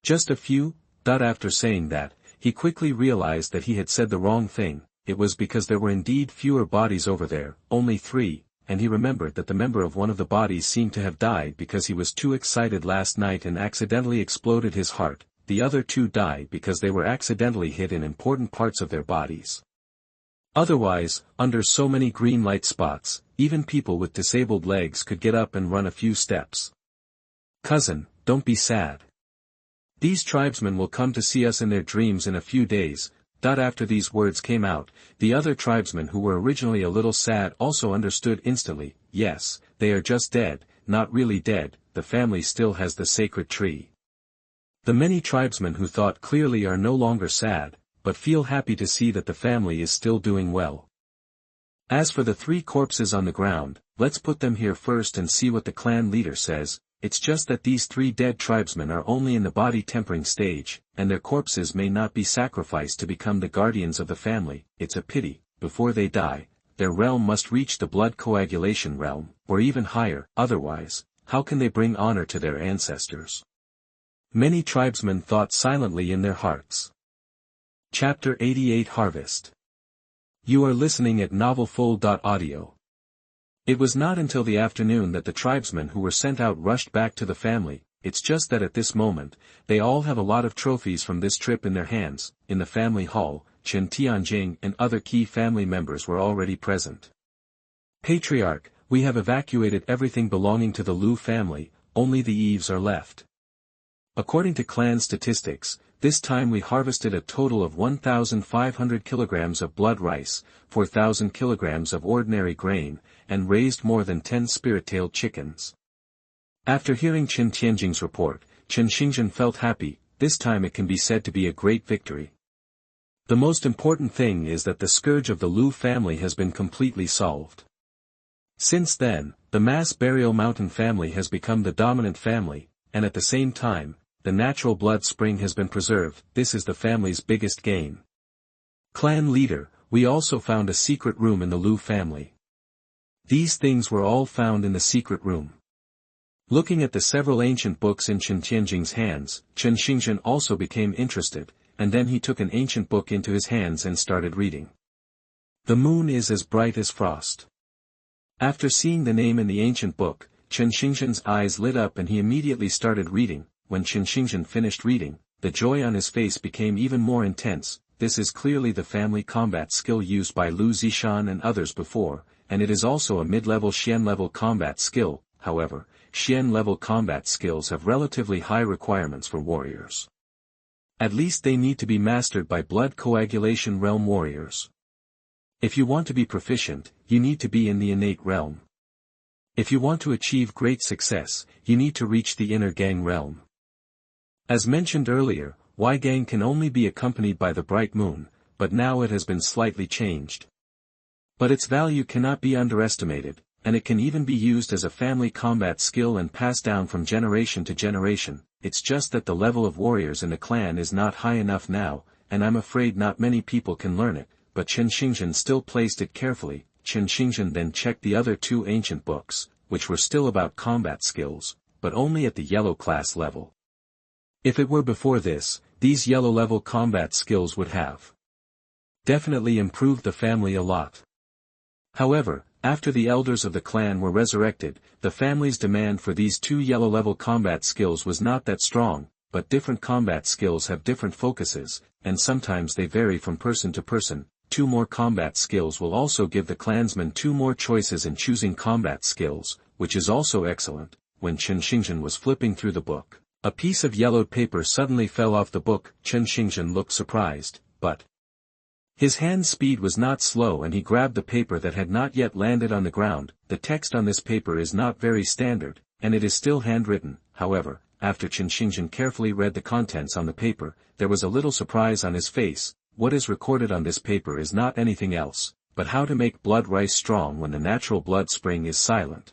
Just a few?" After saying that, he quickly realized that he had said the wrong thing. It was because there were indeed fewer bodies over there, only 3, and he remembered that the member of one of the bodies seemed to have died because he was too excited last night and accidentally exploded his heart. The other 2 died because they were accidentally hit in important parts of their bodies. Otherwise, under so many green light spots, even people with disabled legs could get up and run a few steps. "Cousin, don't be sad. These tribesmen will come to see us in their dreams in a few days." After these words came out, the other tribesmen who were originally a little sad also understood instantly. Yes, they are just dead, not really dead. The family still has the sacred tree. The many tribesmen who thought clearly are no longer sad, but feel happy to see that the family is still doing well. As for the 3 corpses on the ground, let's put them here first and see what the clan leader says. It's just that these 3 dead tribesmen are only in the body tempering stage, and their corpses may not be sacrificed to become the guardians of the family. It's a pity. Before they die, their realm must reach the blood coagulation realm, or even higher. Otherwise, how can they bring honor to their ancestors? Many tribesmen thought silently in their hearts. Chapter 88 Harvest. You are listening at novelfull.audio. It was not until the afternoon that the tribesmen who were sent out rushed back to the family. It's just that at this moment, they all have a lot of trophies from this trip in their hands. In the family hall, Chen Tianjing and other key family members were already present. "Patriarch, we have evacuated everything belonging to the Lu family, only the eaves are left. According to clan statistics, this time we harvested a total of 1,500 kilograms of blood rice, 4,000 kilograms of ordinary grain, and raised more than 10 spirit-tailed chickens." After hearing Chen Tianjing's report, Chen Xingzhen felt happy. This time it can be said to be a great victory. The most important thing is that the scourge of the Lu family has been completely solved. Since then, the mass burial mountain family has become the dominant family, and at the same time, the natural blood spring has been preserved. This is the family's biggest gain. Clan leader, we also found a secret room in the Lu family. These things were all found in the secret room. Looking at the several ancient books in Chen Tianjing's hands, Chen Xingzhen also became interested, and then he took an ancient book into his hands and started reading. The moon is as bright as frost. After seeing the name in the ancient book, Chen Xingzhen's eyes lit up and he immediately started reading. When Chen Xingzhen finished reading, the joy on his face became even more intense. This is clearly the family combat skill used by Lu Zishan and others before, and it is also a mid-level Xian-level combat skill. However, Xian-level combat skills have relatively high requirements for warriors. At least they need to be mastered by blood coagulation realm warriors. If you want to be proficient, you need to be in the innate realm. If you want to achieve great success, you need to reach the inner gang realm. As mentioned earlier, Y gang can only be accompanied by the bright moon, but now it has been slightly changed. But its value cannot be underestimated, and it can even be used as a family combat skill and passed down from generation to generation. It's just that the level of warriors in the clan is not high enough now, and I'm afraid not many people can learn it, but Chen Xingzhen still placed it carefully. Chen Xingzhen then checked the other two ancient books, which were still about combat skills, but only at the yellow class level. If it were before this, these yellow-level combat skills would have definitely improved the family a lot. However, after the elders of the clan were resurrected, the family's demand for these two yellow-level combat skills was not that strong, but different combat skills have different focuses, and sometimes they vary from person to person. 2 more combat skills will also give the clansmen 2 more choices in choosing combat skills, which is also excellent. When Chen Xingzhen was flipping through the book, a piece of yellowed paper suddenly fell off the book. Chen Xingzhen looked surprised, but his hand speed was not slow and he grabbed the paper that had not yet landed on the ground. The text on this paper is not very standard, and it is still handwritten. However, after Chen Xingzhen carefully read the contents on the paper, there was a little surprise on his face. What is recorded on this paper is not anything else, but how to make blood rice strong when the natural blood spring is silent.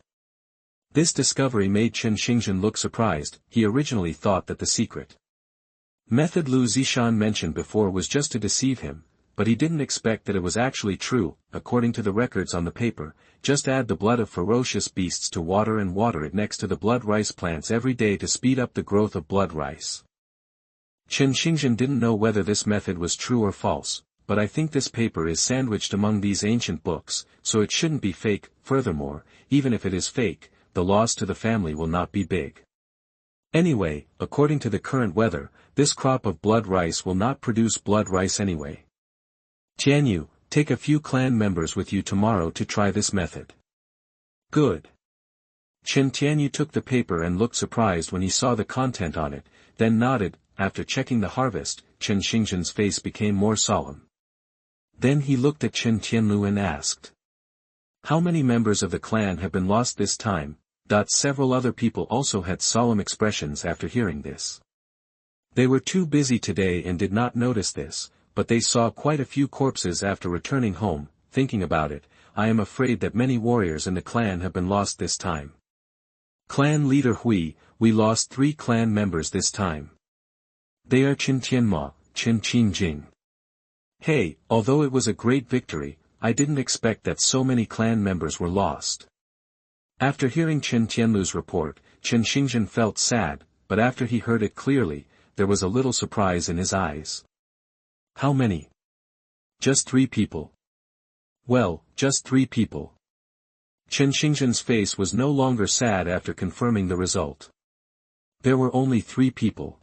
This discovery made Chen Xingzhen look surprised. He originally thought that the secret method Lu Zishan mentioned before was just to deceive him, but he didn't expect that it was actually true. According to the records on the paper, just add the blood of ferocious beasts to water and water it next to the blood rice plants every day to speed up the growth of blood rice. Chen Xingzhen didn't know whether this method was true or false, but I think this paper is sandwiched among these ancient books, so it shouldn't be fake. Furthermore, even if it is fake, the loss to the family will not be big. Anyway, according to the current weather, this crop of blood rice will not produce blood rice anyway. Tianyu, take a few clan members with you tomorrow to try this method. Good. Chen Tianyu took the paper and looked surprised when he saw the content on it, then nodded. After checking the harvest, Chen Xingzhen's face became more solemn. Then he looked at Chen Tianlu and asked, "How many members of the clan have been lost this time?" Several other people also had solemn expressions after hearing this. They were too busy today and did not notice this, but they saw quite a few corpses after returning home. Thinking about it, I am afraid that many warriors in the clan have been lost this time. Clan leader Hui, we lost 3 clan members this time. They are Chen Tianma, Chen Qingjing. Hey, although it was a great victory, I didn't expect that so many clan members were lost. After hearing Chen Tianlu's report, Chen Xingzhen felt sad, but after he heard it clearly, there was a little surprise in his eyes. How many? Just 3 people. Well, just 3 people. Chen Xingzhen's face was no longer sad after confirming the result. There were only 3 people.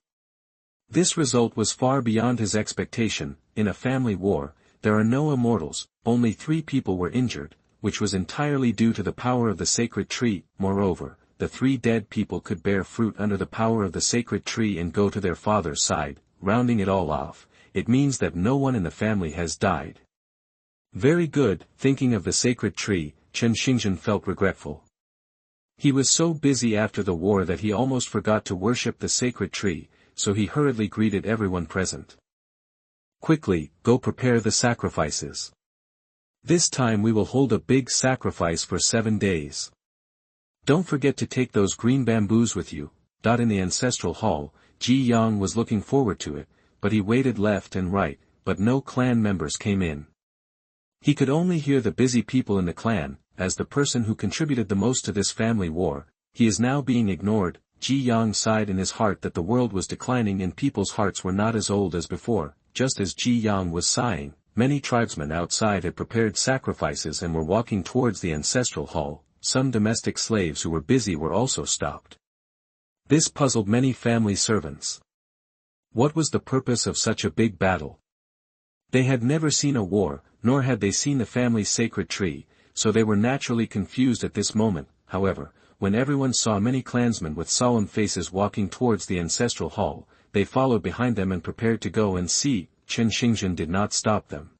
This result was far beyond his expectation. In a family war, there are no immortals, only 3 people were injured, which was entirely due to the power of the sacred tree. Moreover, the 3 dead people could bear fruit under the power of the sacred tree and go to their father's side. Rounding it all off, it means that no one in the family has died. Very good. Thinking of the sacred tree, Chen Xingzhen felt regretful. He was so busy after the war that he almost forgot to worship the sacred tree, so he hurriedly greeted everyone present. Quickly, go prepare the sacrifices. This time we will hold a big sacrifice for 7 days. Don't forget to take those green bamboos with you. In the ancestral hall, Ji Yang was looking forward to it, but he waited left and right. but no clan members came in. He could only hear the busy people in the clan. As the person who contributed the most to this family war, he is now being ignored. Ji Yang sighed in his heart that the world was declining and people's hearts were not as old as before. Just as Ji Yang was sighing, many tribesmen outside had prepared sacrifices and were walking towards the ancestral hall. Some domestic slaves who were busy were also stopped. This puzzled many family servants. What was the purpose of such a big battle? They had never seen a war, nor had they seen the family's sacred tree, so they were naturally confused at this moment. However, when everyone saw many clansmen with solemn faces walking towards the ancestral hall, they followed behind them and prepared to go and see. Chen Xingzhen did not stop them.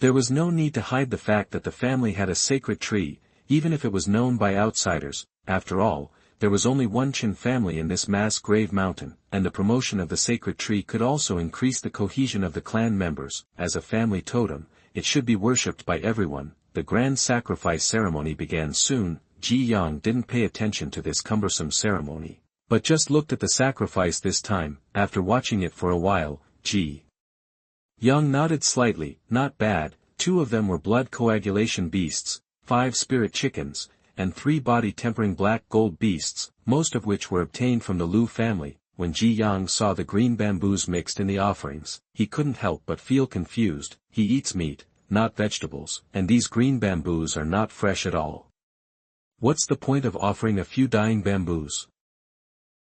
There was no need to hide the fact that the family had a sacred tree, even if it was known by outsiders. After all, there was only one Chen family in this mass grave mountain, and the promotion of the sacred tree could also increase the cohesion of the clan members. As a family totem, it should be worshipped by everyone. The grand sacrifice ceremony began soon. Ji Yang didn't pay attention to this cumbersome ceremony, but just looked at the sacrifice this time. After watching it for a while, Ji Yang nodded slightly. Not bad. 2 of them were blood coagulation beasts, 5 spirit chickens, and 3 body-tempering black gold beasts, most of which were obtained from the Lu family. When Ji Yang saw the green bamboos mixed in the offerings, he couldn't help but feel confused. He eats meat, not vegetables, and these green bamboos are not fresh at all. What's the point of offering a few dying bamboos?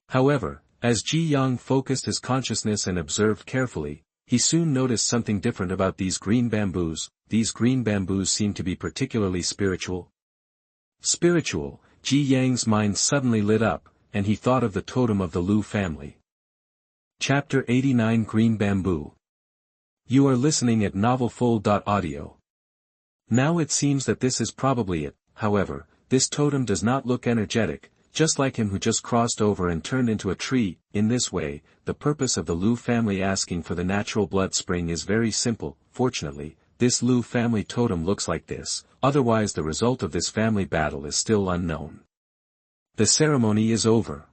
However, as Ji Yang focused his consciousness and observed carefully, he soon noticed something different about these green bamboos. These green bamboos seemed to be particularly spiritual. Spiritual, Ji Yang's mind suddenly lit up, and he thought of the totem of the Lu family. Chapter 89 Green Bamboo. You are listening at novelfull.audio. Now it seems that this is probably it. However, this totem does not look energetic, just like him who just crossed over and turned into a tree. In this way, the purpose of the Lu family asking for the natural blood spring is very simple. Fortunately, this Lu family totem looks like this, otherwise the result of this family battle is still unknown. The ceremony is over.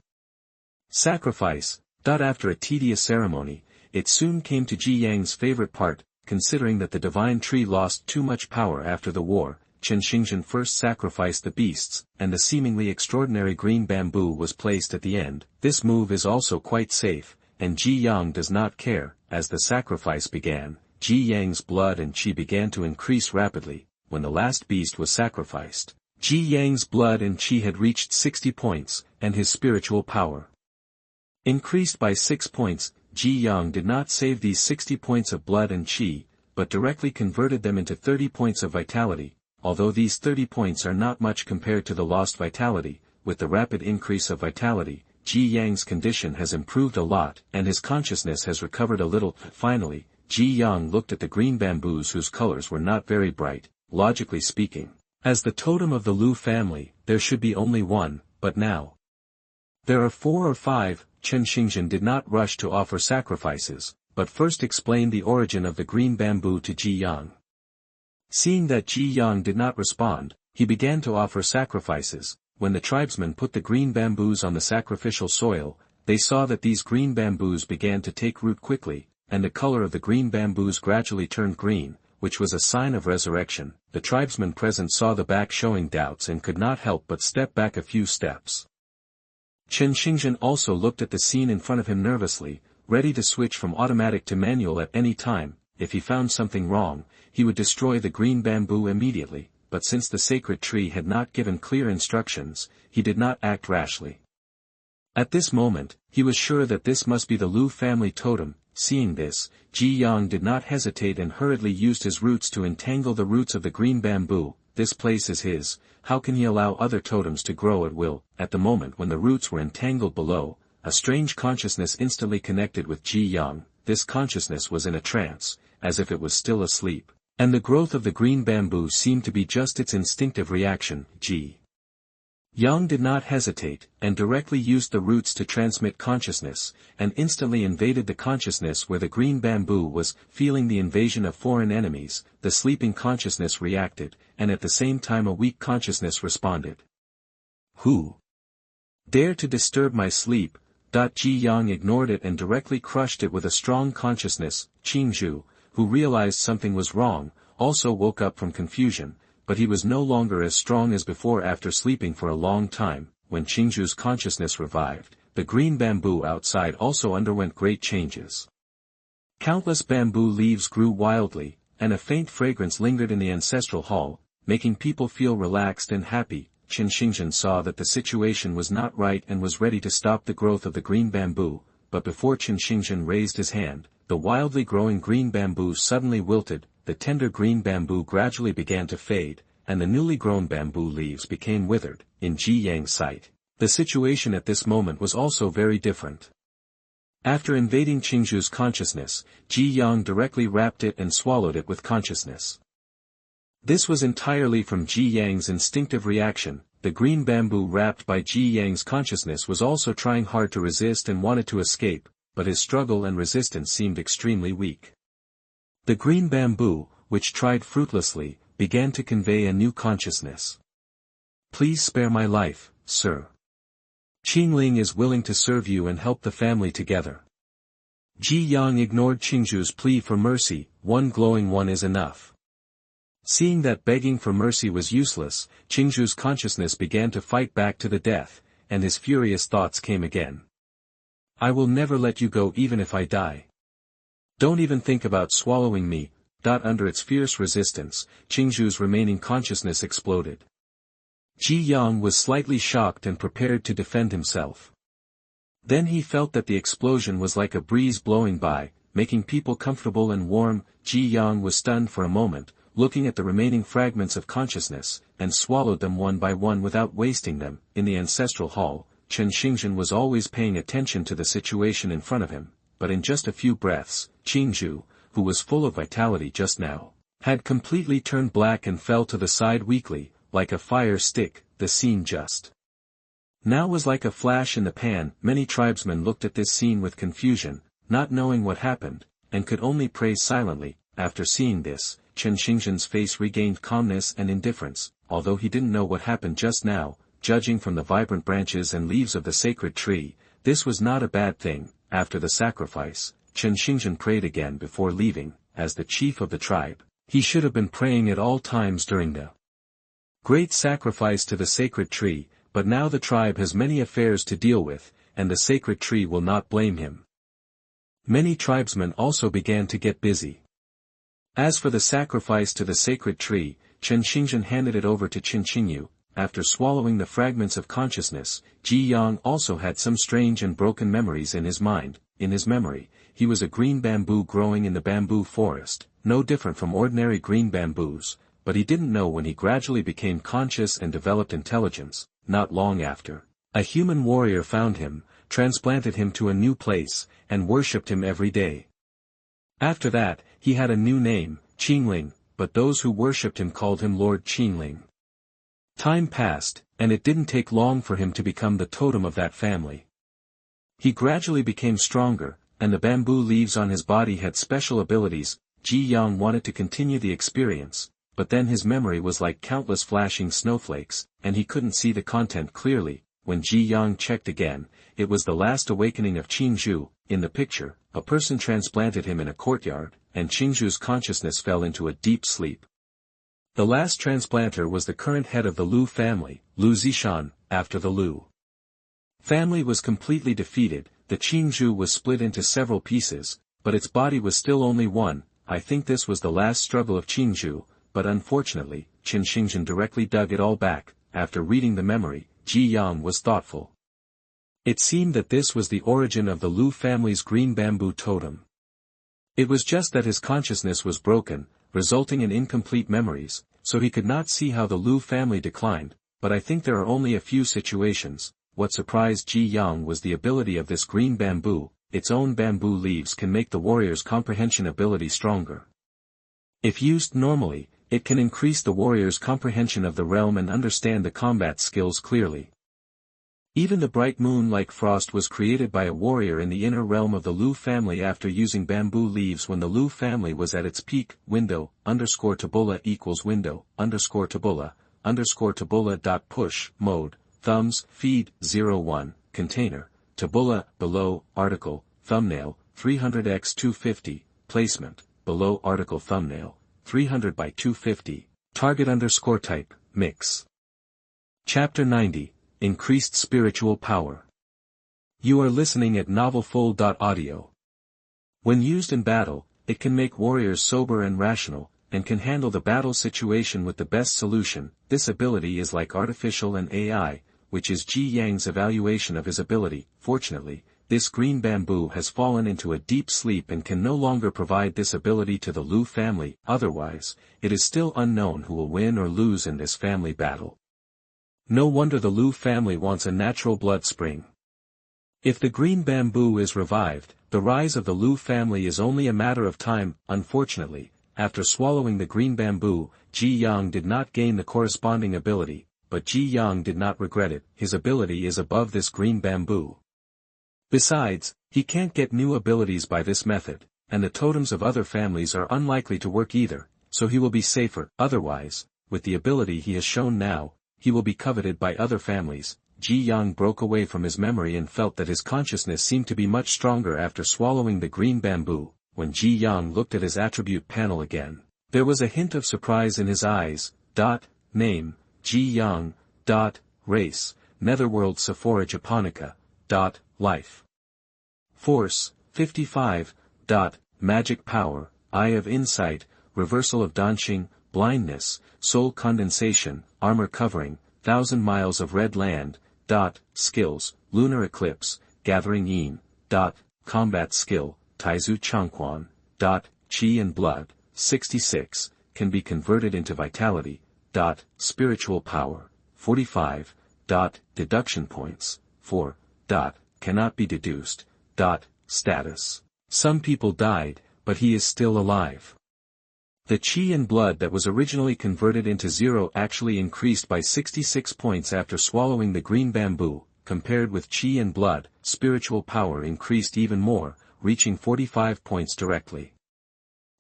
Sacrifice. After a tedious ceremony, it soon came to Ji Yang's favorite part. Considering that the divine tree lost too much power after the war, Chen Xingzhen first sacrificed the beasts, and the seemingly extraordinary green bamboo was placed at the end. This move is also quite safe, and Ji Yang does not care. As the sacrifice began, Ji Yang's blood and qi began to increase rapidly. When the last beast was sacrificed, Ji Yang's blood and qi had reached 60 points, and his spiritual power increased by 6 points. Ji Yang did not save these 60 points of blood and qi, but directly converted them into 30 points of vitality. Although these 30 points are not much compared to the lost vitality, with the rapid increase of vitality, Ji Yang's condition has improved a lot, and his consciousness has recovered a little. Finally, Ji Yang looked at the green bamboos whose colors were not very bright. Logically speaking, as the totem of the Lu family, there should be only one, but now there are 4 or 5. Chen Xingzhen did not rush to offer sacrifices, but first explained the origin of the green bamboo to Ji Yang. Seeing that Ji Yang did not respond, he began to offer sacrifices. When the tribesmen put the green bamboos on the sacrificial soil, they saw that these green bamboos began to take root quickly, and the color of the green bamboos gradually turned green, which was a sign of resurrection. The tribesmen present saw the back showing doubts and could not help but step back a few steps. Chen Xingzhen also looked at the scene in front of him nervously, ready to switch from automatic to manual at any time. If he found something wrong, he would destroy the green bamboo immediately, but since the sacred tree had not given clear instructions, he did not act rashly. At this moment, he was sure that this must be the Lu family totem. Seeing this, Ji Yang did not hesitate and hurriedly used his roots to entangle the roots of the green bamboo. This place is his. How can he allow other totems to grow at will? At the moment when the roots were entangled below, a strange consciousness instantly connected with Ji Yang. This consciousness was in a trance, as if it was still asleep, and the growth of the green bamboo seemed to be just its instinctive reaction. Ji Yang did not hesitate, and directly used the roots to transmit consciousness, and instantly invaded the consciousness where the green bamboo was. Feeling the invasion of foreign enemies, the sleeping consciousness reacted, and at the same time a weak consciousness responded. Who dared to disturb my sleep? Ji Yang ignored it and directly crushed it with a strong consciousness. Qingzhu, who realized something was wrong, also woke up from confusion, but he was no longer as strong as before after sleeping for a long time. When Qingju's consciousness revived, the green bamboo outside also underwent great changes. Countless bamboo leaves grew wildly, and a faint fragrance lingered in the ancestral hall, making people feel relaxed and happy. Qin Xingzhen saw that the situation was not right and was ready to stop the growth of the green bamboo, but before Qin Xingzhen raised his hand, the wildly growing green bamboo suddenly wilted, the tender green bamboo gradually began to fade, and the newly grown bamboo leaves became withered. In Ji Yang's sight, the situation at this moment was also very different. After invading Qingju's consciousness, Ji Yang directly wrapped it and swallowed it with consciousness. This was entirely from Ji Yang's instinctive reaction. The green bamboo wrapped by Ji Yang's consciousness was also trying hard to resist and wanted to escape, but his struggle and resistance seemed extremely weak. The green bamboo, which tried fruitlessly, began to convey a new consciousness. Please spare my life, sir. Qingling is willing to serve you and help the family together. Ji Yang ignored Qingju's plea for mercy. One glowing one is enough. Seeing that begging for mercy was useless, Qingju's consciousness began to fight back to the death, and his furious thoughts came again. I will never let you go even if I die. Don't even think about swallowing me. Under its fierce resistance, Qingju's remaining consciousness exploded. Ji Yang was slightly shocked and prepared to defend himself. Then he felt that the explosion was like a breeze blowing by, making people comfortable and warm. Ji Yang was stunned for a moment, looking at the remaining fragments of consciousness, and swallowed them one by one without wasting them. In the ancestral hall, Qin Xingzhen was always paying attention to the situation in front of him, but in just a few breaths, Qingju, who was full of vitality just now, had completely turned black and fell to the side weakly, like a fire stick. The scene just now was like a flash in the pan. Many tribesmen looked at this scene with confusion, not knowing what happened, and could only pray silently. After seeing this, Qin Xingzhen's face regained calmness and indifference, although he didn't know what happened just now. Judging from the vibrant branches and leaves of the sacred tree, this was not a bad thing. After the sacrifice, Qin Xingzhen prayed again before leaving. As the chief of the tribe, he should have been praying at all times during the great sacrifice to the sacred tree, but now the tribe has many affairs to deal with, and the sacred tree will not blame him. Many tribesmen also began to get busy. As for the sacrifice to the sacred tree, Qin Xingzhen handed it over to Qin Qingyu. After swallowing the fragments of consciousness, Ji Yang also had some strange and broken memories in his mind. In his memory, he was a green bamboo growing in the bamboo forest, no different from ordinary green bamboos, but he didn't know when he gradually became conscious and developed intelligence. Not long after, a human warrior found him, transplanted him to a new place, and worshipped him every day. After that, he had a new name, Qingling, but those who worshipped him called him Lord Qingling. Time passed, and it didn't take long for him to become the totem of that family. He gradually became stronger, and the bamboo leaves on his body had special abilities. Ji Yang wanted to continue the experience, but then his memory was like countless flashing snowflakes, and he couldn't see the content clearly. When Ji Yang checked again, it was the last awakening of Qingju. In the picture, a person transplanted him in a courtyard, and Qingju's consciousness fell into a deep sleep. The last transplanter was the current head of the Lu family, Lu Zishan. After the Lu family was completely defeated, the Qingju was split into several pieces, but its body was still only one. I think this was the last struggle of Qingju, but unfortunately, Qin Xingzhen directly dug it all back. After reading the memory, Ji Yang was thoughtful. It seemed that this was the origin of the Lu family's green bamboo totem. It was just that his consciousness was broken, resulting in incomplete memories, so he could not see how the Lu family declined, but I think there are only a few situations. What surprised Ji Yang was the ability of this green bamboo. Its own bamboo leaves can make the warrior's comprehension ability stronger. If used normally, it can increase the warrior's comprehension of the realm and understand the combat skills clearly. Even the bright moon-like frost was created by a warrior in the inner realm of the Lu family after using bamboo leaves when the Lu family was at its peak. Window_tabula equals window_tabula dot push mode thumbs feed 01 container tabula below article thumbnail 300x250 placement below article thumbnail, 300 by 250, target_type, mix. Chapter 90, Increased Spiritual Power. You are listening at novelfull.audio. When used in battle, it can make warriors sober and rational, and can handle the battle situation with the best solution. This ability is like artificial and AI, which is Ji Yang's evaluation of his ability. Fortunately, this green bamboo has fallen into a deep sleep and can no longer provide this ability to the Lu family. Otherwise, it is still unknown who will win or lose in this family battle. No wonder the Lu family wants a natural blood spring. If the green bamboo is revived, the rise of the Lu family is only a matter of time. Unfortunately, after swallowing the green bamboo, Ji Yang did not gain the corresponding ability, but Ji Yang did not regret it. His ability is above this green bamboo. Besides, he can't get new abilities by this method, and the totems of other families are unlikely to work either, so he will be safer. Otherwise, with the ability he has shown now, he will be coveted by other families. Ji Yang broke away from his memory and felt that his consciousness seemed to be much stronger after swallowing the green bamboo. When Ji Yang looked at his attribute panel again, there was a hint of surprise in his eyes. Name, Ji Yang. Race, Netherworld Sephora Japonica. Life Force, 55. Magic Power, Eye of Insight, Reversal of Danxing, Blindness, Soul Condensation, Armor Covering, 1,000 Miles of Red Land. Skills, Lunar Eclipse, Gathering Yin. Combat Skill, Taizu Changquan. Qi and Blood, 66, can be converted into Vitality. Spiritual Power, 45. Deduction Points, 4. Cannot be deduced. Status. Some people died, but he is still alive. The Qi and Blood that was originally converted into 0 actually increased by 66 points after swallowing the green bamboo. Compared with Qi and Blood, spiritual power increased even more, reaching 45 points directly.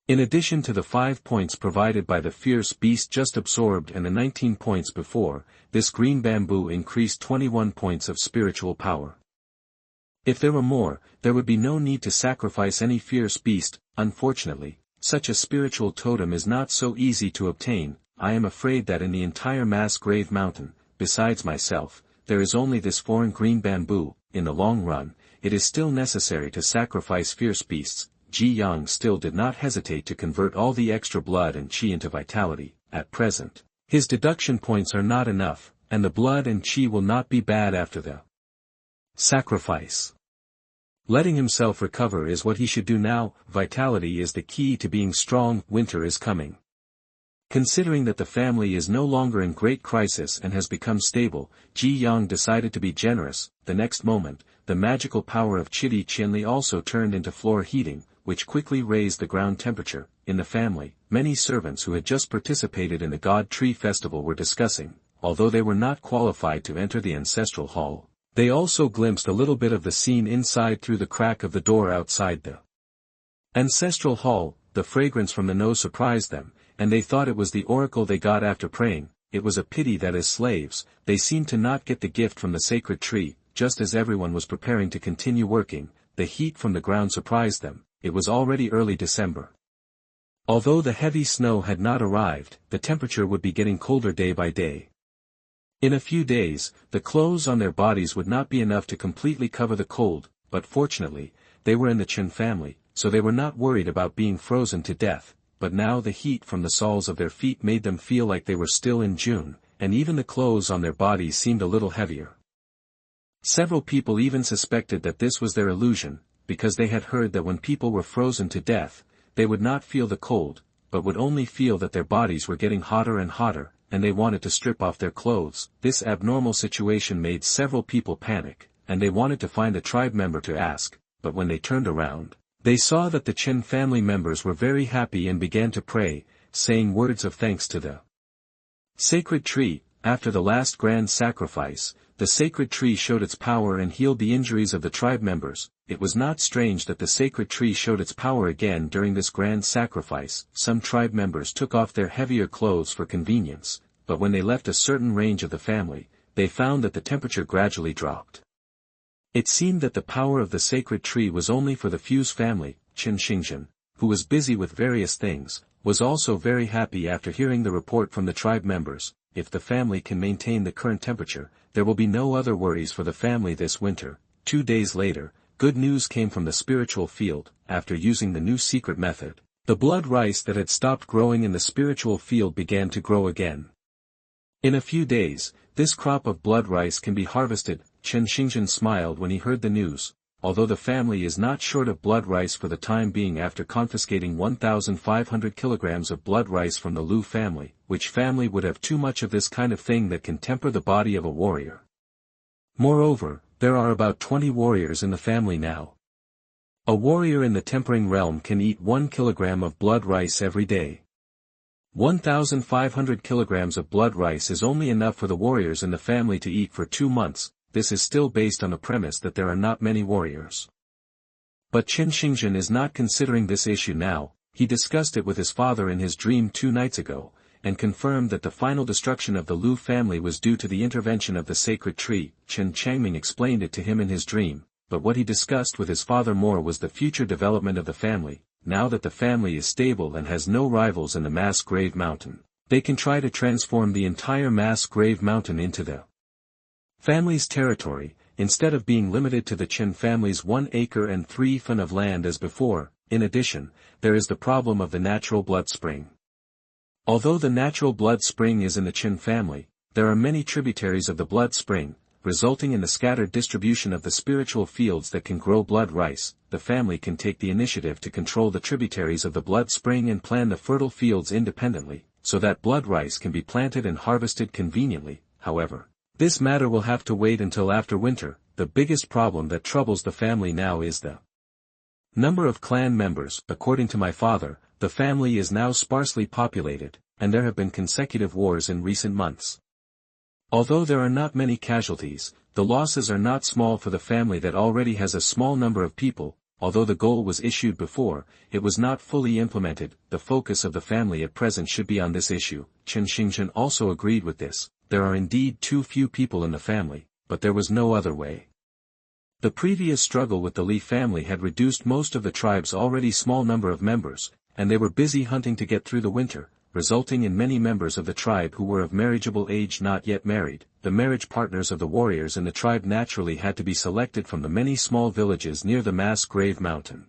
In addition to the 5 points provided by the fierce beast just absorbed and the 19 points before, this green bamboo increased 21 points of spiritual power. If there were more, there would be no need to sacrifice any fierce beast. Unfortunately, such a spiritual totem is not so easy to obtain. I am afraid that in the entire mass grave mountain, besides myself, there is only this foreign green bamboo. In the long run, it is still necessary to sacrifice fierce beasts. Ji Yang still did not hesitate to convert all the extra blood and Qi into vitality. At present, his deduction points are not enough, and the blood and Qi will not be bad after the sacrifice. Letting himself recover is what he should do now. Vitality is the key to being strong. Winter is coming. Considering that the family is no longer in great crisis and has become stable, Ji Yang decided to be generous. The next moment, the magical power of Chidi Chinli also turned into floor heating, which quickly raised the ground temperature. In the family, many servants who had just participated in the God Tree Festival were discussing, although they were not qualified to enter the ancestral hall. They also glimpsed a little bit of the scene inside through the crack of the door outside the ancestral hall. The fragrance from the nose surprised them, and they thought it was the oracle they got after praying. It was a pity that as slaves, they seemed to not get the gift from the sacred tree. Just as everyone was preparing to continue working, the heat from the ground surprised them. It was already early December. Although the heavy snow had not arrived, the temperature would be getting colder day by day. In a few days, the clothes on their bodies would not be enough to completely cover the cold, but fortunately, they were in the Chen family, so they were not worried about being frozen to death. But now the heat from the soles of their feet made them feel like they were still in June, and even the clothes on their bodies seemed a little heavier. Several people even suspected that this was their illusion, because they had heard that when people were frozen to death, they would not feel the cold, but would only feel that their bodies were getting hotter and hotter, and they wanted to strip off their clothes. This abnormal situation made several people panic, and they wanted to find a tribe member to ask, but when they turned around, they saw that the Chen family members were very happy and began to pray, saying words of thanks to the sacred tree. After the last grand sacrifice, the sacred tree showed its power and healed the injuries of the tribe members. It was not strange that the sacred tree showed its power again during this grand sacrifice. Some tribe members took off their heavier clothes for convenience, but when they left a certain range of the family, they found that the temperature gradually dropped. It seemed that the power of the sacred tree was only for the Fuse family, Chen Xingzhen, who was busy with various things, was also very happy after hearing the report from the tribe members. If the family can maintain the current temperature, there will be no other worries for the family this winter. 2 days later, good news came from the spiritual field. After using the new secret method, the blood rice that had stopped growing in the spiritual field began to grow again. In a few days, this crop of blood rice can be harvested. Chen Xingzhen smiled when he heard the news. Although the family is not short of blood rice for the time being after confiscating 1,500 kilograms of blood rice from the Lu family, which family would have too much of this kind of thing that can temper the body of a warrior? Moreover, there are about 20 warriors in the family now. A warrior in the tempering realm can eat 1 kilogram of blood rice every day. 1,500 kilograms of blood rice is only enough for the warriors in the family to eat for 2 months. This is still based on the premise that there are not many warriors. But Chen Xingzhen is not considering this issue now. He discussed it with his father in his dream 2 nights ago, and confirmed that the final destruction of the Lu family was due to the intervention of the sacred tree. Chen Changming explained it to him in his dream, but what he discussed with his father more was the future development of the family. Now that the family is stable and has no rivals in the Mass Grave Mountain, they can try to transform the entire Mass Grave Mountain into the family's territory, instead of being limited to the Chen family's 1 acre and 3 fen of land as before. In addition, there is the problem of the natural blood spring. Although the natural blood spring is in the Chen family, there are many tributaries of the blood spring, resulting in the scattered distribution of the spiritual fields that can grow blood rice. The family can take the initiative to control the tributaries of the blood spring and plan the fertile fields independently, so that blood rice can be planted and harvested conveniently. However, this matter will have to wait until after winter. The biggest problem that troubles the family now is the number of clan members. According to my father, the family is now sparsely populated, and there have been consecutive wars in recent months. Although there are not many casualties, the losses are not small for the family that already has a small number of people. Although the goal was issued before, it was not fully implemented. The focus of the family at present should be on this issue. Chen Xingzhen also agreed with this. There are indeed too few people in the family, but there was no other way. The previous struggle with the Li family had reduced most of the tribe's already small number of members, and they were busy hunting to get through the winter, resulting in many members of the tribe who were of marriageable age not yet married. The marriage partners of the warriors in the tribe naturally had to be selected from the many small villages near the Mass Grave Mountain.